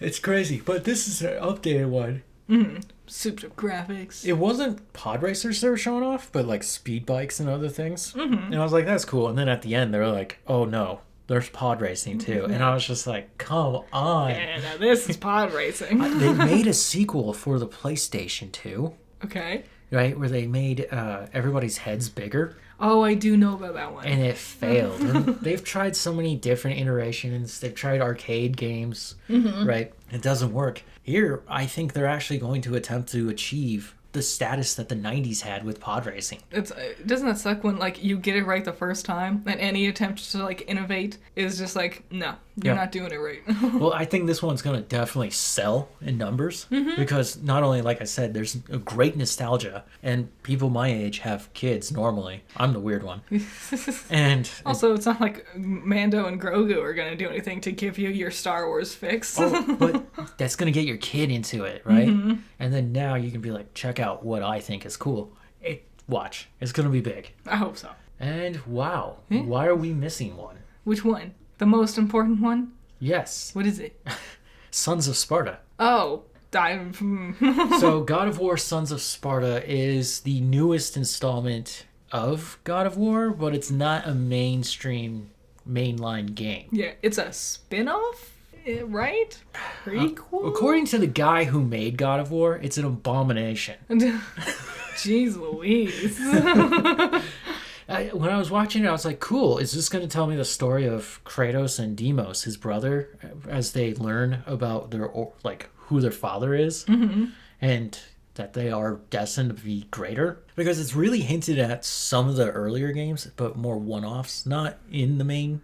It's crazy, but this is an updated one. Souped up graphics. It wasn't pod racers they were showing off, but like speed bikes and other things. And I was like, that's cool. And then at the end, they were like, oh no, there's pod racing too. And I was just like, come on. Yeah, now this is pod racing. They made a sequel for the PlayStation 2, Okay. right? Where they made everybody's heads bigger. Oh, I do know about that one. And it failed. And they've tried so many different iterations. They've tried arcade games, right? It doesn't work. Here, I think they're actually going to attempt to achieve the status that the 90s had with pod racing. Doesn't that suck when, like, you get it right the first time and any attempt to, like, innovate is just like, no, you're not doing it right. Well, I think this one's going to definitely sell in numbers because not only, like I said, there's a great nostalgia and people my age have kids normally. I'm the weird one. And also, it's not like Mando and Grogu are going to do anything to give you your Star Wars fix. but that's going to get your kid into it, right? And then now you can be like, check out what I think is cool. Watch. It's going to be big. I hope so. And wow, why are we missing one? Which one? The most important one? Yes. What is it? Sons of Sparta. Oh, So God of War Sons of Sparta is the newest installment of God of War, but it's not a mainstream mainline game. Yeah, it's a spin-off, right? Prequel? According to the guy who made God of War, it's an abomination. Jeez Louise. When I was watching it, I was like, cool, is this going to tell me the story of Kratos and Deimos, his brother, as they learn about their, like, who their father is? And that they are destined to be greater? Because it's really hinted at some of the earlier games, but more one-offs, not in the main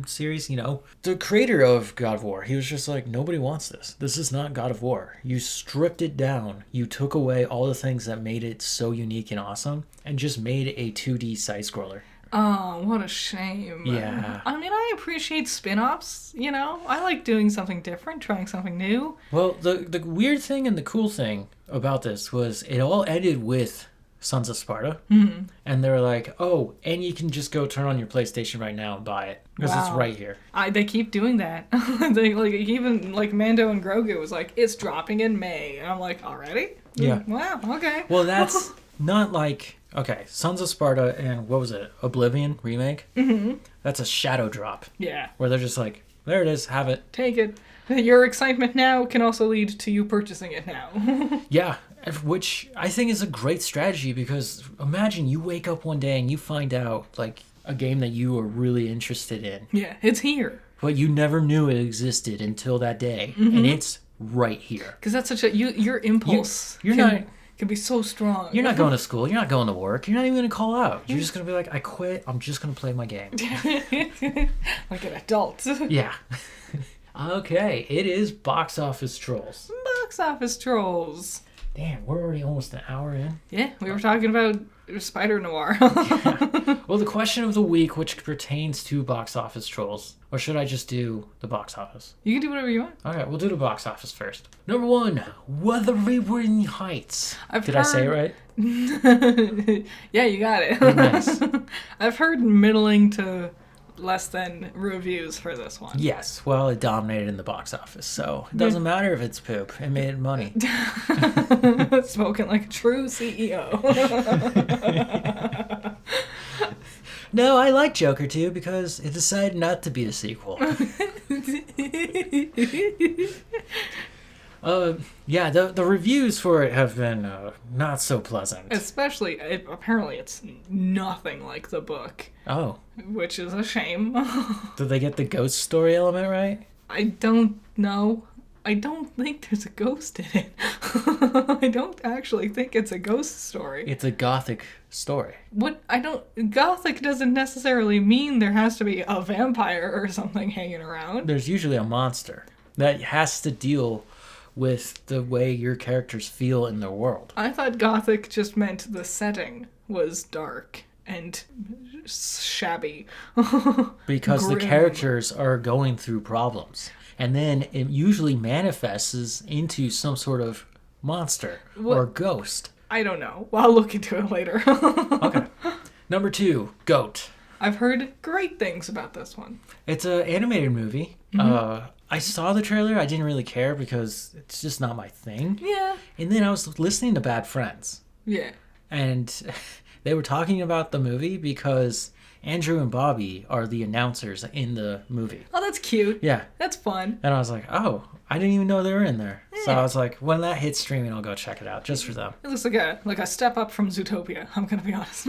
series, you know. The creator of God of War, he was just like, nobody wants this. This is not God of War. You stripped it down. You took away all the things that made it so unique and awesome and just made a 2D side-scroller. Oh, what a shame. Yeah. I mean, I appreciate spin-offs, you know? I like doing something different, trying something new. Well, the weird thing and the cool thing about this was it all ended with Sons of Sparta. And they were like, oh, and you can just go turn on your PlayStation right now and buy it. Because it's right here. They keep doing that. They, like, even, like, Mando and Grogu was like, it's dropping in May. And I'm like, already? Yeah. Wow, okay. Well, that's not like... Okay, Sons of Sparta and what was it? Oblivion remake? That's a shadow drop. Yeah. Where they're just like, there it is, have it. Take it. Your excitement now can also lead to you purchasing it now. Yeah, which I think is a great strategy because imagine you wake up one day and you find out, like, a game that you are really interested in. Yeah, it's here. But you never knew it existed until that day. And it's right here. Because that's such a... your impulse can be so strong. You're not going to school. You're not going to work. You're not even going to call out. You're just going to be like, I quit. I'm just going to play my game. Like an adult. Yeah. Okay, it is Box Office Trolls. Box Office Trolls. Damn, we're already almost an hour in. Yeah, we were talking about Spider-Noir. Well, the question of the week, which pertains to box office trolls. Or should I just do the box office? You can do whatever you want. Okay, we'll do the box office first. Number 1, Wuthering Heights. Did I say it right? Yeah, you got it. Nice. I've heard middling to less than reviews for this one. Yes, well, it dominated in the box office, so it doesn't matter if it's poop. It made money. Spoken like a true CEO. No, I like Joker 2 because it decided not to be a sequel. Yeah, the reviews for it have been not so pleasant. Especially, apparently it's nothing like the book. Oh. Which is a shame. Did they get the ghost story element right? I don't know. I don't think there's a ghost in it. I don't actually think it's a ghost story. It's a gothic story. Gothic doesn't necessarily mean there has to be a vampire or something hanging around. There's usually a monster that has to deal with the way your characters feel in their world. I thought Gothic just meant the setting was dark and shabby. Because the Grim. characters are going through problems. And then it usually manifests into some sort of monster or ghost. I don't know. Well, I'll look into it later. Okay. Number 2, Goat. I've heard great things about this one. It's an animated movie. Mm-hmm. I saw the trailer. I didn't really care because it's just not my thing. Yeah. And then I was listening to Bad Friends. Yeah. And they were talking about the movie because Andrew and Bobby are the announcers in the movie. Oh, that's cute. Yeah. That's fun. And I was like, oh, I didn't even know they were in there. So I was like, when that hits streaming, I'll go check it out just for them. It looks like a step up from Zootopia, I'm going to be honest.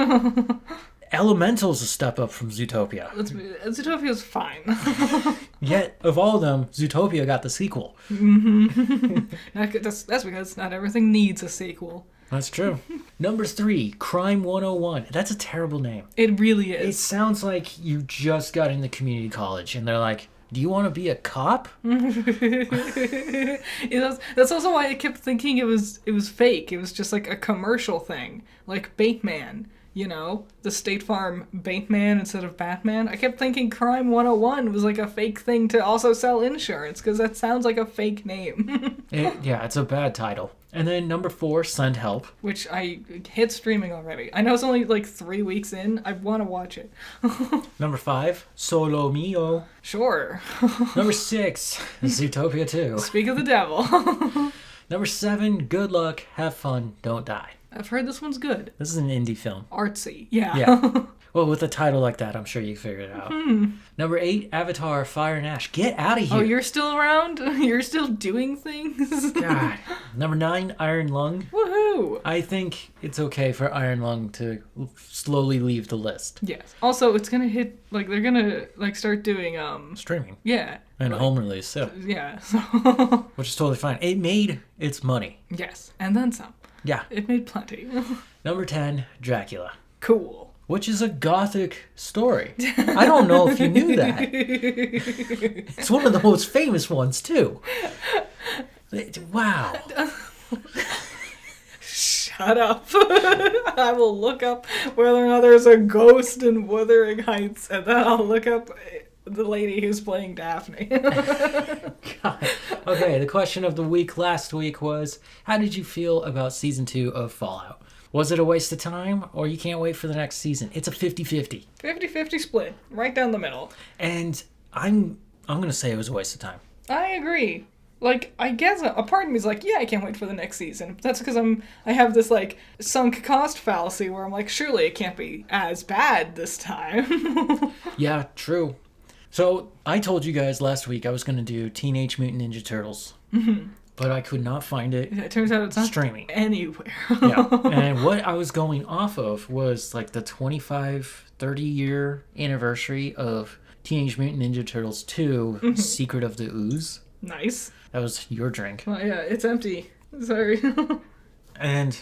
Elemental's a step up from Zootopia. Zootopia's fine. Yet, of all of them, Zootopia got the sequel. That's because not everything needs a sequel. That's true. Number 3, Crime 101. That's a terrible name. It really It is. sounds like you just got into community college and they're like, do you want to be a cop? That's also why I kept thinking it was fake. It was just like a commercial thing, like Bateman. You know, the State Farm Bateman instead of Batman. I kept thinking Crime 101 was like a fake thing to also sell insurance because that sounds like a fake name. Yeah, it's a bad title. And then number 4, Send Help. Which I hit streaming already. I know it's only like 3 weeks in. I want to watch it. Number 5, Solo Mio. Sure. Number 6, Zootopia 2. Speak of the devil. Number 7, Good Luck, Have Fun, Don't Die. I've heard this one's good. This is an indie film. Artsy. Yeah. Yeah. Well, with a title like that, I'm sure you figured it out. Number 8, Avatar, Fire and Ash. Get out of here. Oh, you're still around? You're still doing things? God. Number 9, Iron Lung. Woohoo! I think it's okay for Iron Lung to slowly leave the list. Yes. Also, it's gonna hit, like, they're gonna, like, start doing, Streaming. yeah. And home release, too. Yeah, so. Which is totally fine. It made its money. Yes, and then some. Yeah. It made plenty. Number 10, Dracula. Cool. Which is a gothic story. I don't know if you knew that. It's one of the most famous ones, too. Wow. Shut up. I will look up whether or not there's a ghost in Wuthering Heights, and then I'll look up the lady who's playing Daphne. God. Okay, the question of the week last week was, how did you feel about season 2 of Fallout? Was it a waste of time, or you can't wait for the next season? It's a 50-50. 50-50 split, right down the middle. And I'm going to say it was a waste of time. I agree. Like, I guess a part of me is like, yeah, I can't wait for the next season. That's because I have this, like, sunk cost fallacy where I'm like, surely it can't be as bad this time. Yeah, true. So, I told you guys last week I was going to do Teenage Mutant Ninja Turtles. But I could not find it. It turns out it's not streaming anywhere. Yeah. And what I was going off of was, like, the 30-year anniversary of Teenage Mutant Ninja Turtles 2, Secret of the Ooze. Nice. That was your drink. Well, yeah, it's empty. Sorry. And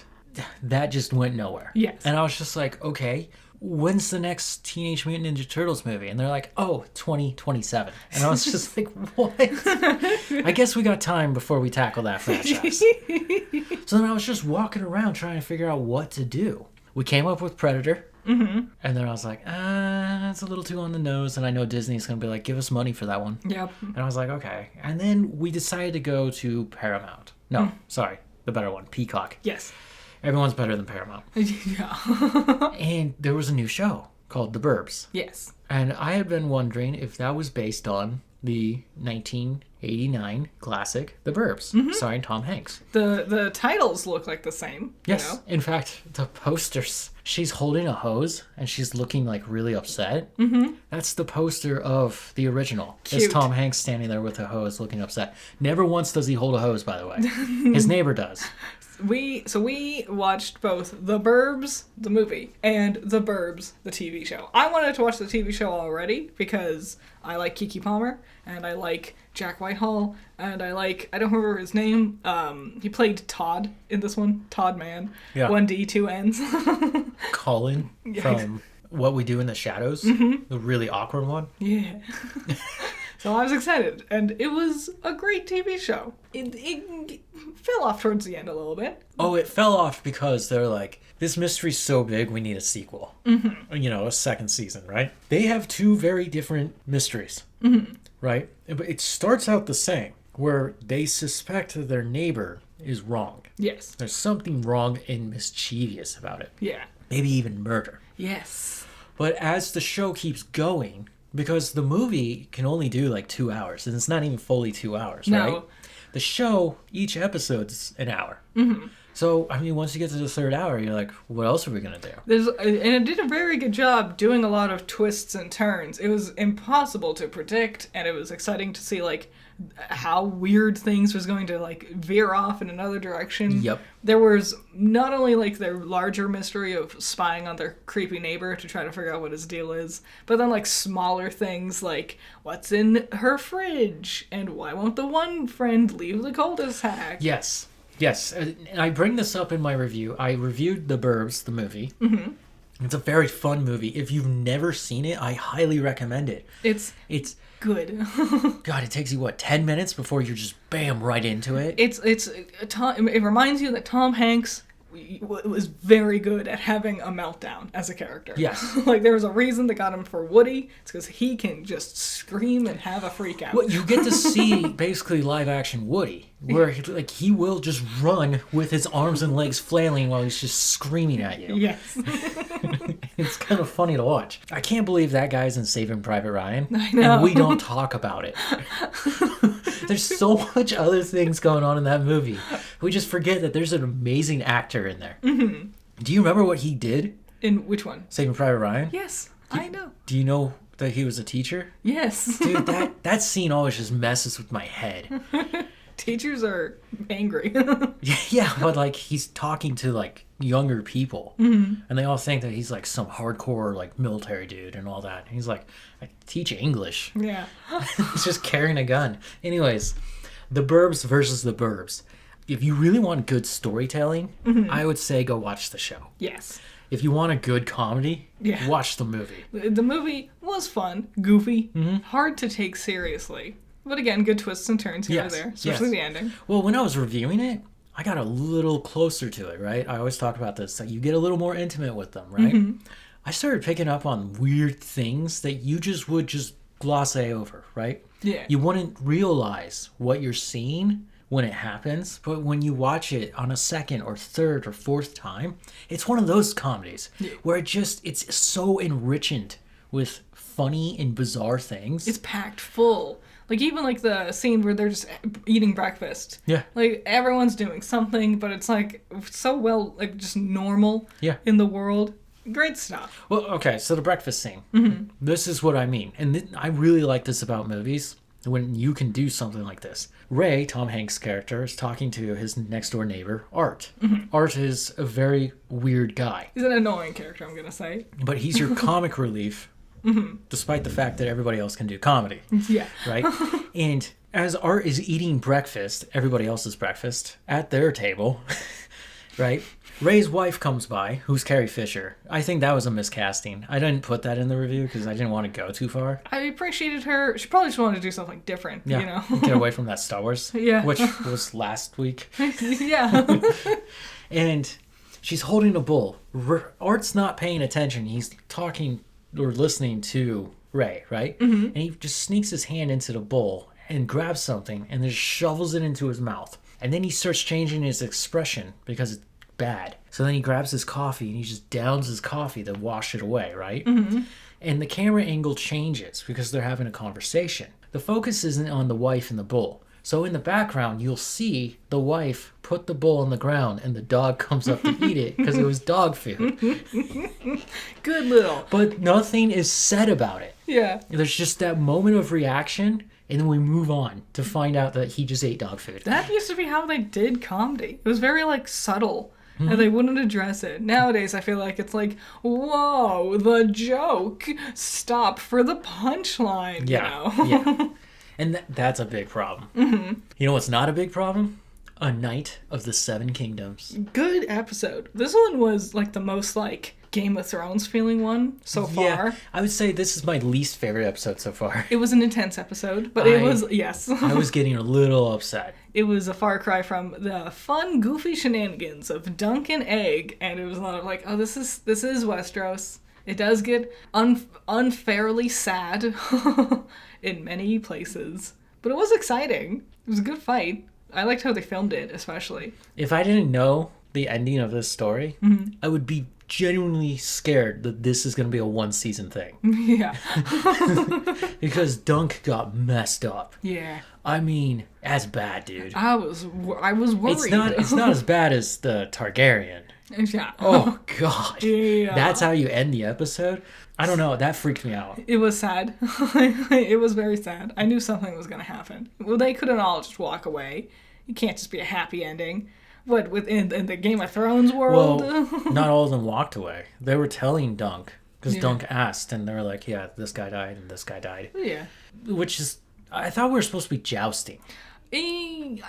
that just went nowhere. Yes. And I was just like, okay, when's the next Teenage Mutant Ninja Turtles movie? And they're like, oh, 2027. And I was just like, what? I guess we got time before we tackle that franchise. So then I was just walking around trying to figure out what to do. We came up with Predator. Mm-hmm. And then I was like, it's a little too on the nose. And I know Disney's going to be like, give us money for that one. Yep. And I was like, okay. And then we decided to go to Paramount. No, sorry. The better one. Peacock. Yes. Everyone's better than Paramount. Yeah. And there was a new show called The Burbs. Yes. And I had been wondering if that was based on the 1989 classic The Burbs, starring Tom Hanks. The titles look like the same. Yes. You know? In fact, the posters, she's holding a hose and she's looking like really upset. Mm-hmm. That's the poster of the original. Cute. It's Tom Hanks standing there with a hose looking upset. Never once does he hold a hose, by the way. His neighbor does. We watched both The Burbs, the movie, and The Burbs, the TV show. I wanted to watch the TV show already because I like Keke Palmer, and I like Jack Whitehall, and I don't remember his name. He played Todd in this one. Todd Man. Yeah. 1D, 2 N's. Colin from What We Do in the Shadows. The really awkward one. Yeah. So I was excited, and it was a great TV show. It fell off towards the end a little bit. Oh, it fell off because they're like, this mystery's so big, we need a sequel. Mm-hmm. You know, a second season, right? They have two very different mysteries, right? But it starts out the same, where they suspect that their neighbor is wrong. Yes. There's something wrong and mischievous about it. Yeah. Maybe even murder. Yes. But as the show keeps going, because the movie can only do like 2 hours, and it's not even fully 2 hours, right? No. The show, each episode's an hour. Mm-hmm. So, I mean, once you get to the third hour, you're like, what else are we going to do? And it did a very good job doing a lot of twists and turns. It was impossible to predict, and it was exciting to see, like, how weird things was going to, like, veer off in another direction. Yep. There was not only, like, their larger mystery of spying on their creepy neighbor to try to figure out what his deal is, but then, like, smaller things like, what's in her fridge? And why won't the one friend leave the cul-de-sac? Yes. Yes. And I bring this up in my review. I reviewed The Burbs, the movie. Mm-hmm. It's a very fun movie. If you've never seen it, I highly recommend it. It's good. God, it takes you, 10 minutes before you're just, bam, right into it? It reminds you that Tom Hanks was very good at having a meltdown as a character. Yes. Like, there was a reason they got him for Woody. It's because he can just scream and have a freak out. Well, you get to see basically live-action Woody, where he will just run with his arms and legs flailing while he's just screaming at you. Yes. It's kind of funny to watch. I can't believe that guy's in Saving Private Ryan. I know. And we don't talk about it. There's so much other things going on in that movie. We just forget that there's an amazing actor in there. Mm-hmm. Do you remember what he did? In which one? Saving Private Ryan? Yes, I know. Do you know that he was a teacher? Yes. Dude, that scene always just messes with my head. Teachers are angry. Yeah, but like he's talking to like younger people, and they all think that he's like some hardcore like military dude and all that. And he's like, I teach English. Yeah. He's just carrying a gun. Anyways, The Burbs versus The Burbs. If you really want good storytelling, I would say go watch the show. Yes. If you want a good comedy, watch the movie. The movie was fun, goofy, hard to take seriously. But again, good twists and turns here and there, especially the ending. Well, when I was reviewing it, I got a little closer to it, right? I always talk about this, that you get a little more intimate with them, right? Mm-hmm. I started picking up on weird things that you would just gloss over, right? Yeah. You wouldn't realize what you're seeing when it happens, but when you watch it on a second or third or fourth time, it's one of those comedies where it's so enriched with funny and bizarre things. It's packed full. Like, even, like, the scene where they're just eating breakfast. Yeah. Like, everyone's doing something, but it's, like, so well, like, just normal in the world. Great stuff. Well, okay, so the breakfast scene. Mm-hmm. This is what I mean. And I really like this about movies, when you can do something like this. Ray, Tom Hanks' character, is talking to his next-door neighbor, Art. Mm-hmm. Art is a very weird guy. He's an annoying character, I'm going to say. But he's your comic relief. Mm-hmm. Despite the fact that everybody else can do comedy. Yeah. Right? And as Art is eating breakfast, everybody else's breakfast, at their table, right? Ray's wife comes by, who's Carrie Fisher. I think that was a miscasting. I didn't put that in the review because I didn't want to go too far. I appreciated her. She probably just wanted to do something different, Yeah, you know? get away from that Star Wars, Yeah. which was last week. Yeah. And she's holding a bowl. Art's not paying attention. He's talking or listening to Ray, right? Mm-hmm. And he just sneaks his hand into the bowl and grabs something and then shovels it into his mouth. And then he starts changing his expression because it's bad. So then he grabs his coffee and he just downs his coffee to wash it away, right? Mm-hmm. And the camera angle changes because they're having a conversation. The focus isn't on the wife and the bowl. So in the background, you'll see the wife put the bowl on the ground and the dog comes up to eat it because it was dog food. Good little. But nothing is said about it. Yeah. There's just that moment of reaction, and then we move on to find out that he just ate dog food. That used to be how they did comedy. It was very, like, subtle. And they wouldn't address it. Nowadays, I feel like it's like, whoa, the joke. Stop for the punchline, Yeah, you know? yeah. And that's a big problem. Mm-hmm. You know what's not a big problem? A Knight of the Seven Kingdoms. Good episode. This one was, like, the most, like, Game of Thrones feeling one so far. Yeah, I would say this is my least favorite episode so far. It was an intense episode, but it was, yes. I was getting a little upset. It was a far cry from the fun, goofy shenanigans of Dunk and Egg, and it was a lot of like, oh, this is Westeros. It does get unfairly sad in many places, but it was exciting. It was a good fight. I liked how they filmed it, especially. If I didn't know the ending of this story, I would be genuinely scared that this is going to be a one-season thing. Yeah. Because Dunk got messed up. Yeah. I mean, that's bad, dude. I was worried. It's not as bad as the Targaryen. Yeah. Oh, God. Yeah. That's how you end the episode? I don't know. That freaked me out. It was sad. It was very sad. I knew something was going to happen. Well, they couldn't all just walk away. It can't just be a happy ending. What, within in the Game of Thrones world? Well, not all of them walked away. They were telling Dunk, because Dunk asked, and they were like, yeah, this guy died, and this guy died. Yeah. Which is, I thought we were supposed to be jousting. Did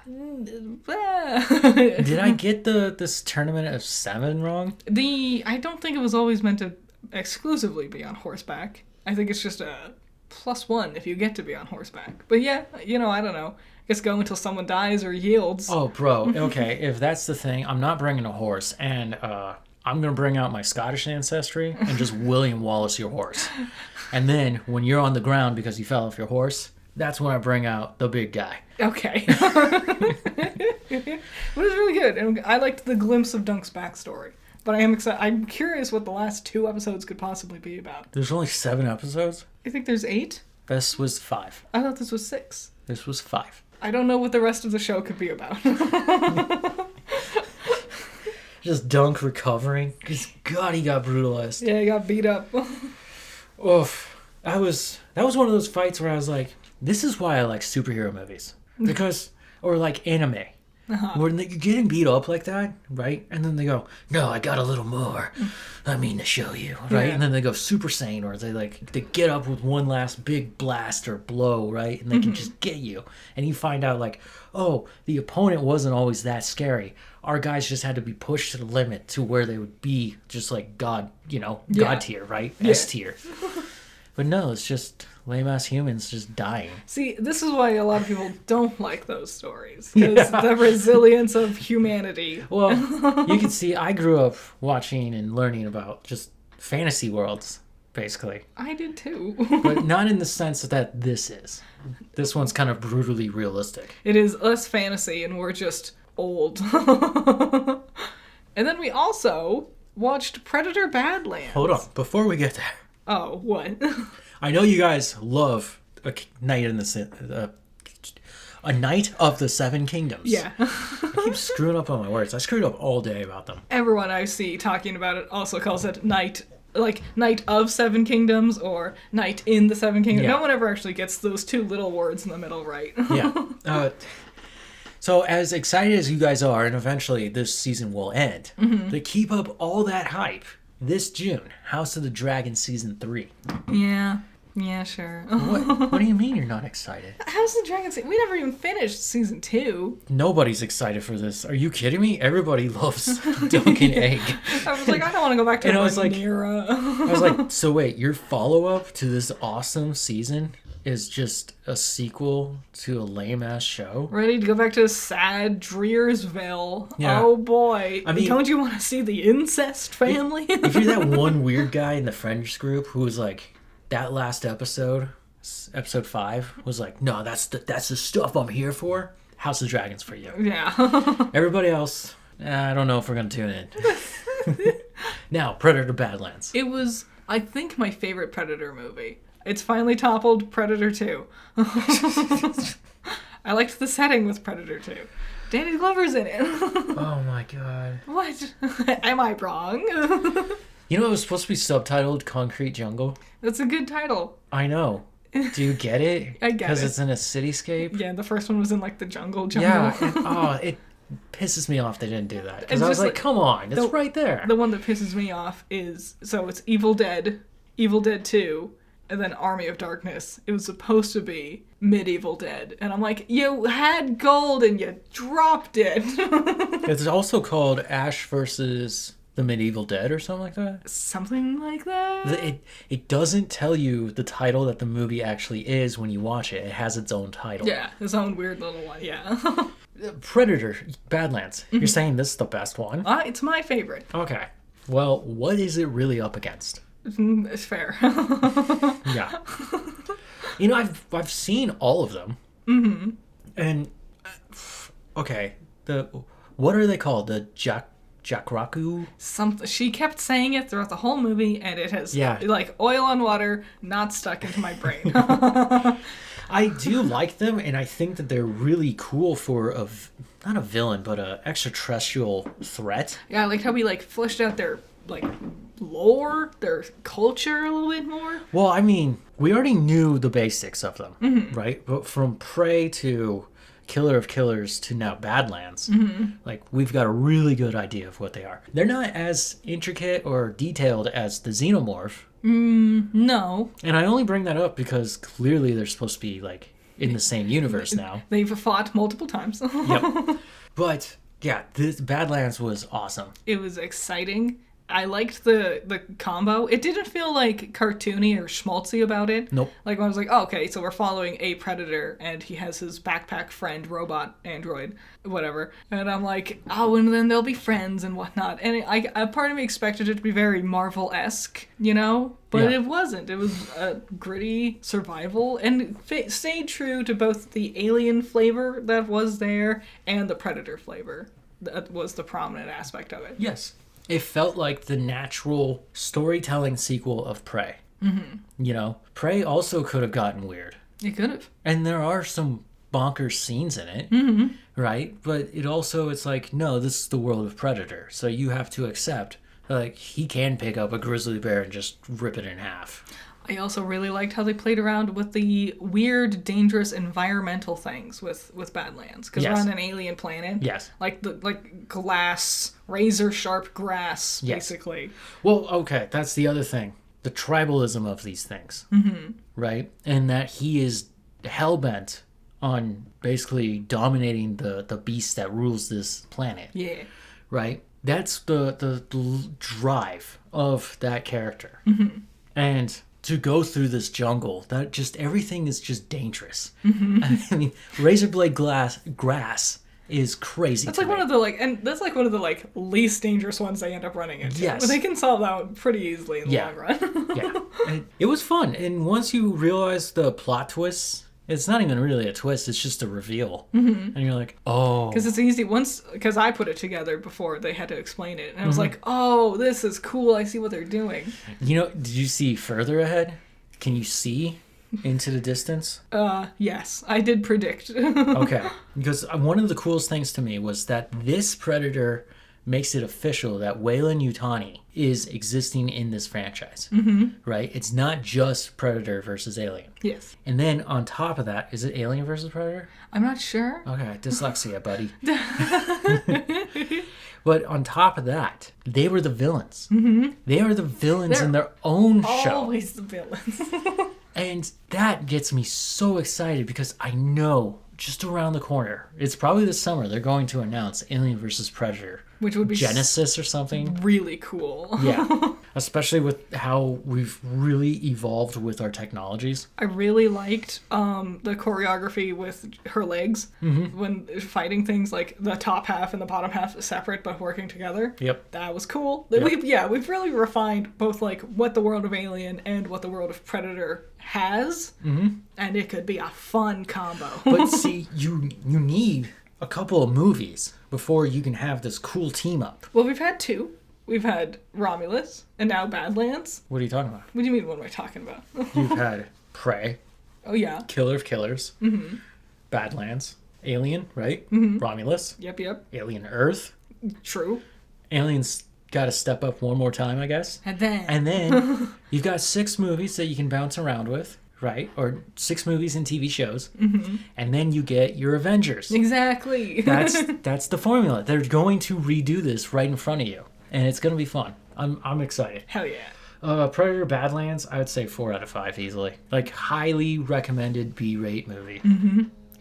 I get this tournament of 7 wrong? I don't think it was always meant to exclusively be on horseback. I think it's just a +1 if you get to be on horseback. But yeah, I don't know. I guess go until someone dies or yields. Oh, bro. Okay, if that's the thing, I'm not bringing a horse, and I'm going to bring out my Scottish ancestry and just William Wallace your horse. And then when you're on the ground because you fell off your horse, that's when I bring out the big guy. Okay. It was really good. And I liked the glimpse of Dunk's backstory. But I am excited. I'm curious what the last 2 episodes could possibly be about. There's only 7 episodes? I think there's 8. This was 5. I thought this was 6. This was 5. I don't know what the rest of the show could be about. Just Dunk recovering. Because, God, he got brutalized. Yeah, he got beat up. Oof. That was one of those fights where I was like, this is why I like superhero movies. Because, or like anime. When you're getting beat up like that, right? And then they go, no, I got a little more. I mean to show you, right? Yeah. And then they go Super Saiyan, or they get up with one last big blast or blow, right? And they can just get you. And you find out like, oh, the opponent wasn't always that scary. Our guys just had to be pushed to the limit to where they would be just like God, God tier, right? Yeah. S tier. But no, it's just lame-ass humans just dying. See, this is why a lot of people don't like those stories. Because the resilience of humanity. Well, you can see I grew up watching and learning about just fantasy worlds, basically. I did too. But not in the sense that this is. This one's kind of brutally realistic. It is us fantasy and we're just old. And then we also watched Predator Badlands. Hold on, before we get there. Oh, what? I know you guys love a Knight of the Seven Kingdoms. Yeah. I keep screwing up on my words. I screwed up all day about them. Everyone I see talking about it also calls it Knight, like Knight of Seven Kingdoms or Knight in the Seven Kingdoms. Yeah. No one ever actually gets those 2 little words in the middle right. Yeah. So as excited as you guys are, and eventually this season will end, to keep up all that hype, this June, House of the Dragon Season 3. Yeah. Yeah, sure. What do you mean you're not excited? House of the Dragon, we never even finished season 2. Nobody's excited for this. Are you kidding me? Everybody loves Dunkin' Egg. I was like, I don't want to go back to I was like, Rhaenyra. so wait, your follow-up to this awesome season is just a sequel to a lame-ass show? Ready to go back to sad Drearsville. Yeah. Oh boy. I mean, don't you want to see the incest family? If you're that one weird guy in the friends group who was like, that last episode 5, was like, no, that's the stuff I'm here for. House of Dragons for you. Yeah. Everybody else, I don't know if we're gonna tune in. Now, Predator Badlands. It was, I think, my favorite Predator movie. It's finally toppled Predator 2. I liked the setting with Predator 2. Danny Glover's in it. Oh my god. What? Am I wrong? You know it was supposed to be subtitled Concrete Jungle? That's a good title. I know. Do you get it? I get it. Because it's in a cityscape? Yeah, the first one was in like the jungle. Yeah, and, it pisses me off they didn't do that. Because It's I was just like, come on, it's right there. The one that pisses me off is, so it's Evil Dead 2, and then Army of Darkness. It was supposed to be Medieval Dead. And I'm like, you had gold and you dropped it. It's also called Ash versus the Medieval Dead or something like that. Something like that? It doesn't tell you the title that the movie actually is when you watch it. It has its own title. Yeah, his own weird little one, yeah. Predator, Badlands. You're saying this is the best one? It's my favorite. Okay. Well, what is it really up against? It's fair. Yeah. You know, I've seen all of them. Mm-hmm. And, okay, what are they called? The Jakraku? She kept saying it throughout the whole movie, and it has, like, oil on water, not stuck into my brain. I do like them, and I think that they're really cool for not a villain, but a extraterrestrial threat. Yeah, I liked how we, like, fleshed out their, like, lore, their culture a little bit more. Well, I mean, we already knew the basics of them, right? But from Prey to Killer of Killers to now Badlands, like, we've got a really good idea of what they are. They're not as intricate or detailed as the Xenomorph. No. And I only bring that up because clearly they're supposed to be, like, in the same universe now. They've fought multiple times. Yep. But, yeah, this Badlands was awesome. It was exciting. I liked the combo. It didn't feel like cartoony or schmaltzy about it. Nope. Like when I was like, oh, okay, so we're following a predator and he has his backpack friend, robot, android, whatever. And I'm like, oh, and then they'll be friends and whatnot. And a part of me expected it to be very Marvel-esque, you know? But it wasn't. It was a gritty survival and stayed true to both the alien flavor that was there and the predator flavor. That was the prominent aspect of it. Yes. It felt like the natural storytelling sequel of Prey. Mm-hmm. You know, Prey also could have gotten weird. It could have. And there are some bonkers scenes in it, right? But it's like, no, this is the world of Predator. So you have to accept, like, he can pick up a grizzly bear and just rip it in half. I also really liked how they played around with the weird, dangerous environmental things with Badlands. Because we're on an alien planet. Yes. Like glass, razor-sharp grass, basically. Well, okay, that's the other thing. The tribalism of these things, right? And that he is hell-bent on basically dominating the beast that rules this planet. Yeah. Right? That's the drive of that character. And to go through this jungle, that just everything is just dangerous. I mean, razor blade grass is crazy. That's like one of the least dangerous ones they end up running into. Yes, but they can solve that one pretty easily in the long run. Yeah, and it was fun. And once you realize the plot twists, it's not even really a twist, it's just a reveal. And you're like, oh. Because it's easy. Because I put it together before they had to explain it. And I was like, oh, this is cool. I see what they're doing. You know, did you see further ahead? Can you see into the distance? Yes. I did predict. Okay. Because one of the coolest things to me was that this Predator makes it official that Weyland Yutani is existing in this franchise, right? It's not just Predator versus Alien. Yes. And then on top of that, is it Alien versus Predator? I'm not sure. Okay, dyslexia, buddy. But on top of that, they were the villains. They are the villains in their own show. Always the villains. And that gets me so excited because I know just around the corner, it's probably this summer, they're going to announce Alien vs. Predator. Which would be Genesis or something. really cool. Yeah. Especially with how we've really evolved with our technologies. I really liked the choreography with her legs when fighting things, like the top half and the bottom half separate but working together. Yep. That was cool. Yep. We've really refined both like what the world of Alien and what the world of Predator has, and it could be a fun combo. But see, you need a couple of movies before you can have this cool team up. Well, we've had two. We've had Romulus and now Badlands. What are you talking about? What do you mean, what am I talking about? You've had Prey, Oh, yeah. Killer of Killers, Badlands, Alien, right? Romulus, Yep. Alien Earth. True. Aliens got to step up one more time, I guess. And then... And then you've got 6 movies that you can bounce around with, right? Or 6 movies and TV shows. And then you get your Avengers. Exactly. That's the formula. They're going to redo this right in front of you. And it's going to be fun. I'm excited. Hell yeah. Predator Badlands, I would say 4 out of 5 easily. Like, highly recommended B-rate movie.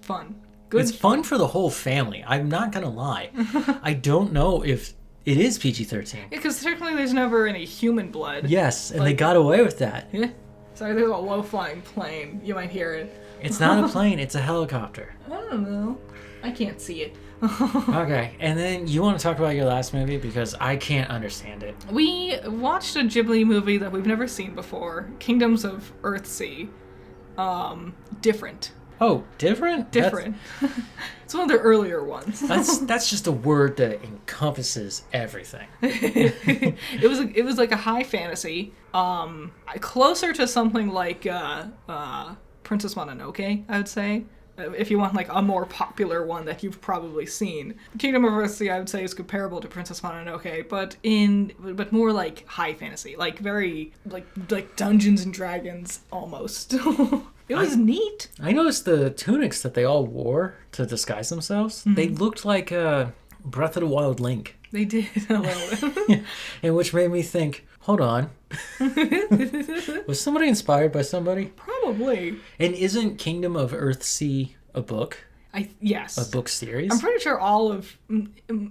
Fun. Good. It's fun for the whole family. I'm not going to lie. I don't know if it is PG-13. Yeah, because technically there's never any human blood. Yes, and they got away with that. Yeah. Sorry, there's a low-flying plane. You might hear it. It's not a plane, it's a helicopter. I don't know. I can't see it. Okay, and then you want to talk about your last movie because I can't understand it. We watched a Ghibli movie that we've never seen before, Kingdoms of Earthsea. Different. Oh, different? Different. It's one of the earlier ones. That's just a word that encompasses everything. It was like a high fantasy, closer to something like Princess Mononoke, I would say. If you want like a more popular one that you've probably seen, Kingdom of Earthsea, I would say, is comparable to Princess Mononoke, but more like high fantasy, like very like Dungeons and Dragons almost. It was neat. I noticed the tunics that they all wore to disguise themselves. They looked like Breath of the Wild Link. They did a little bit. And which made me think, hold on. Was somebody inspired by somebody? Probably. And isn't Kingdom of Earthsea a book? Yes. A book series? I'm pretty sure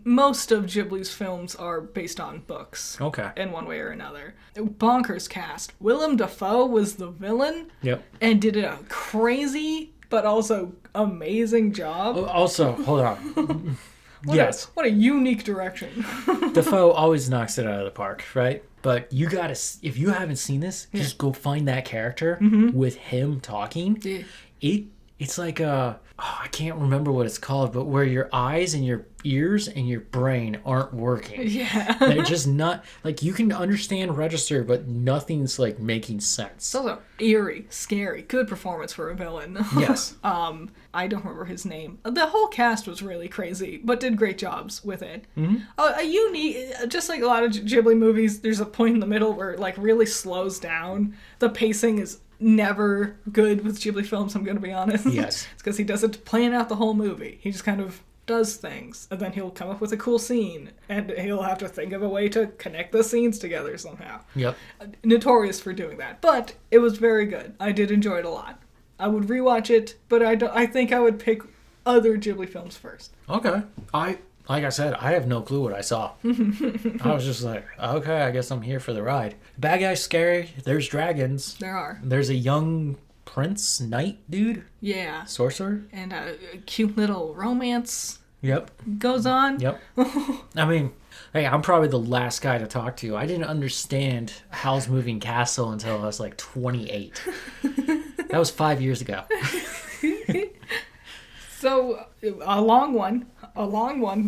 most of Ghibli's films are based on books. Okay. In one way or another. Bonkers cast. Willem Dafoe was the villain. Yep. And did a crazy but also amazing job. Also, hold on. Yes. What a unique direction. Dafoe always knocks it out of the park, right? But you gotta, if you haven't seen this, just go find that character with him talking. Yeah. It's like I can't remember what it's called, but where your eyes and your ears and your brain aren't working. Yeah. They're just not, like, you can understand register, but nothing's like making sense. It's also eerie, scary, good performance for a villain. Yes. I don't remember his name. The whole cast was really crazy, but did great jobs with it. A unique, just like a lot of Ghibli movies, there's a point in the middle where it like really slows down. The pacing is never good with Ghibli films, I'm going to be honest. Yes. It's because he doesn't plan out the whole movie. He just kind of does things, and then he'll come up with a cool scene, and he'll have to think of a way to connect the scenes together somehow. Yep. Notorious for doing that, but it was very good. I did enjoy it a lot. I would rewatch it, but I think I would pick other Ghibli films first. Okay. Like I said, I have no clue what I saw. I was just like, okay, I guess I'm here for the ride. Bad guy's scary. There's dragons. There are. There's a young prince, knight dude. Yeah. Sorcerer. And a cute little romance Yep. goes on. Yep. I mean, hey, I'm probably the last guy to talk to. I didn't understand Howl's Moving Castle until I was like 28. That was 5 years ago. So, a long one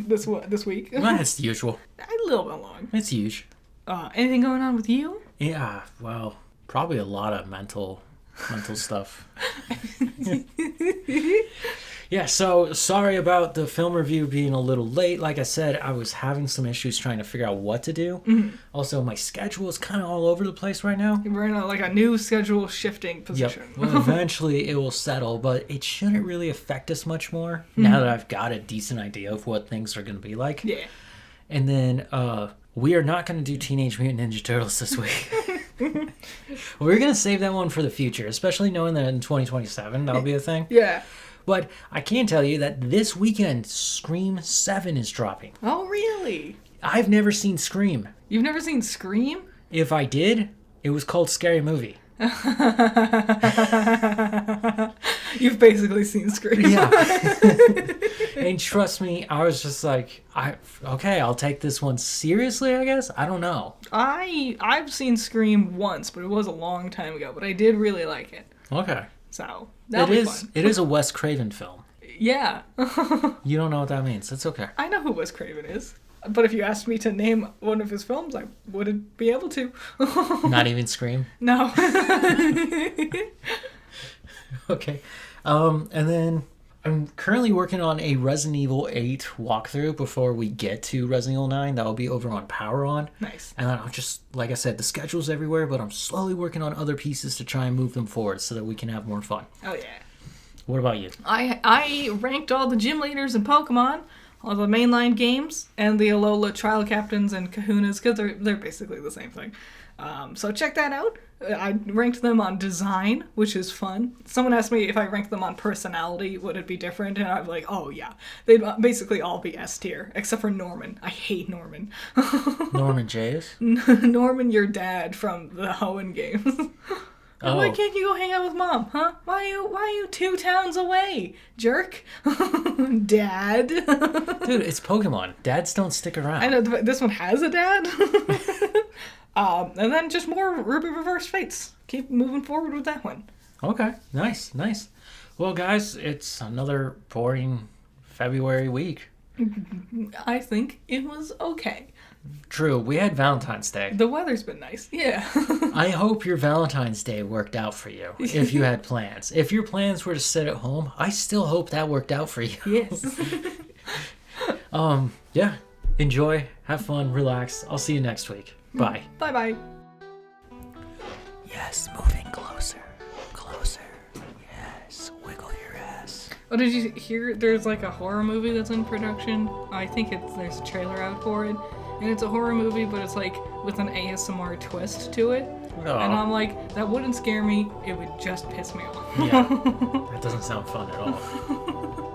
this week. Well, it's the usual. A little bit long. It's huge. Anything going on with you? Yeah, well, probably a lot of mental stuff. Yeah, so sorry about the film review being a little late. Like I said, I was having some issues trying to figure out what to do. Also, my schedule is kind of all over the place right now. We're in a new schedule shifting position. Yep. Well, eventually it will settle, but it shouldn't really affect us much more now that I've got a decent idea of what things are going to be like. Yeah. And then we are not going to do Teenage Mutant Ninja Turtles this week. We're going to save that one for the future, especially knowing that in 2027 that'll be a thing. Yeah. But I can tell you that this weekend, Scream 7 is dropping. Oh, really? I've never seen Scream. You've never seen Scream? If I did, it was called Scary Movie. You've basically seen Scream. Yeah. And trust me, I was just like, okay, I'll take this one seriously, I guess. I don't know. I've seen Scream once, but it was a long time ago. But I did really like it. Okay. So that'll be fun. It is a Wes Craven film. Yeah. You don't know what that means. That's okay. I know who Wes Craven is. But if you asked me to name one of his films, I wouldn't be able to. Not even Scream? No. Okay. And then I'm currently working on a Resident Evil 8 walkthrough before we get to Resident Evil 9. That will be over on PowerOn. Nice. And I'll just, like I said, the schedule's everywhere, but I'm slowly working on other pieces to try and move them forward so that we can have more fun. Oh, yeah. What about you? I ranked all the gym leaders in Pokemon, all the mainline games, and the Alola Trial Captains and Kahunas, because they're basically the same thing. So check that out. I ranked them on design, which is fun. Someone asked me if I ranked them on personality, would it be different? And I'm like, oh yeah. They'd basically all be S tier, except for Norman. I hate Norman. Norman Jays? Norman, your dad from the Hoenn games. Oh. Why can't you go hang out with Mom, huh? Why are you 2 towns away, jerk? Dad. Dude, it's Pokemon. Dads don't stick around. I know, this one has a dad. And then just more Ruby Reverse Fates. Keep moving forward with that one. Okay, nice. Well, guys, it's another boring February week. I think it was okay. True, we had Valentine's Day. The weather's been nice. Yeah. I hope your Valentine's Day worked out for you, if you had plans. If your plans were to sit at home, I still hope that worked out for you. Yes. Yeah. Enjoy, have fun, relax. I'll see you next week. Bye. Bye-bye. Yes, moving closer. Yes, wiggle your ass. Oh, did you hear there's like a horror movie that's in production? I think there's a trailer out for it. And it's a horror movie, but it's like with an ASMR twist to it. Oh. And I'm like, that wouldn't scare me. It would just piss me off. Yeah, that doesn't sound fun at all.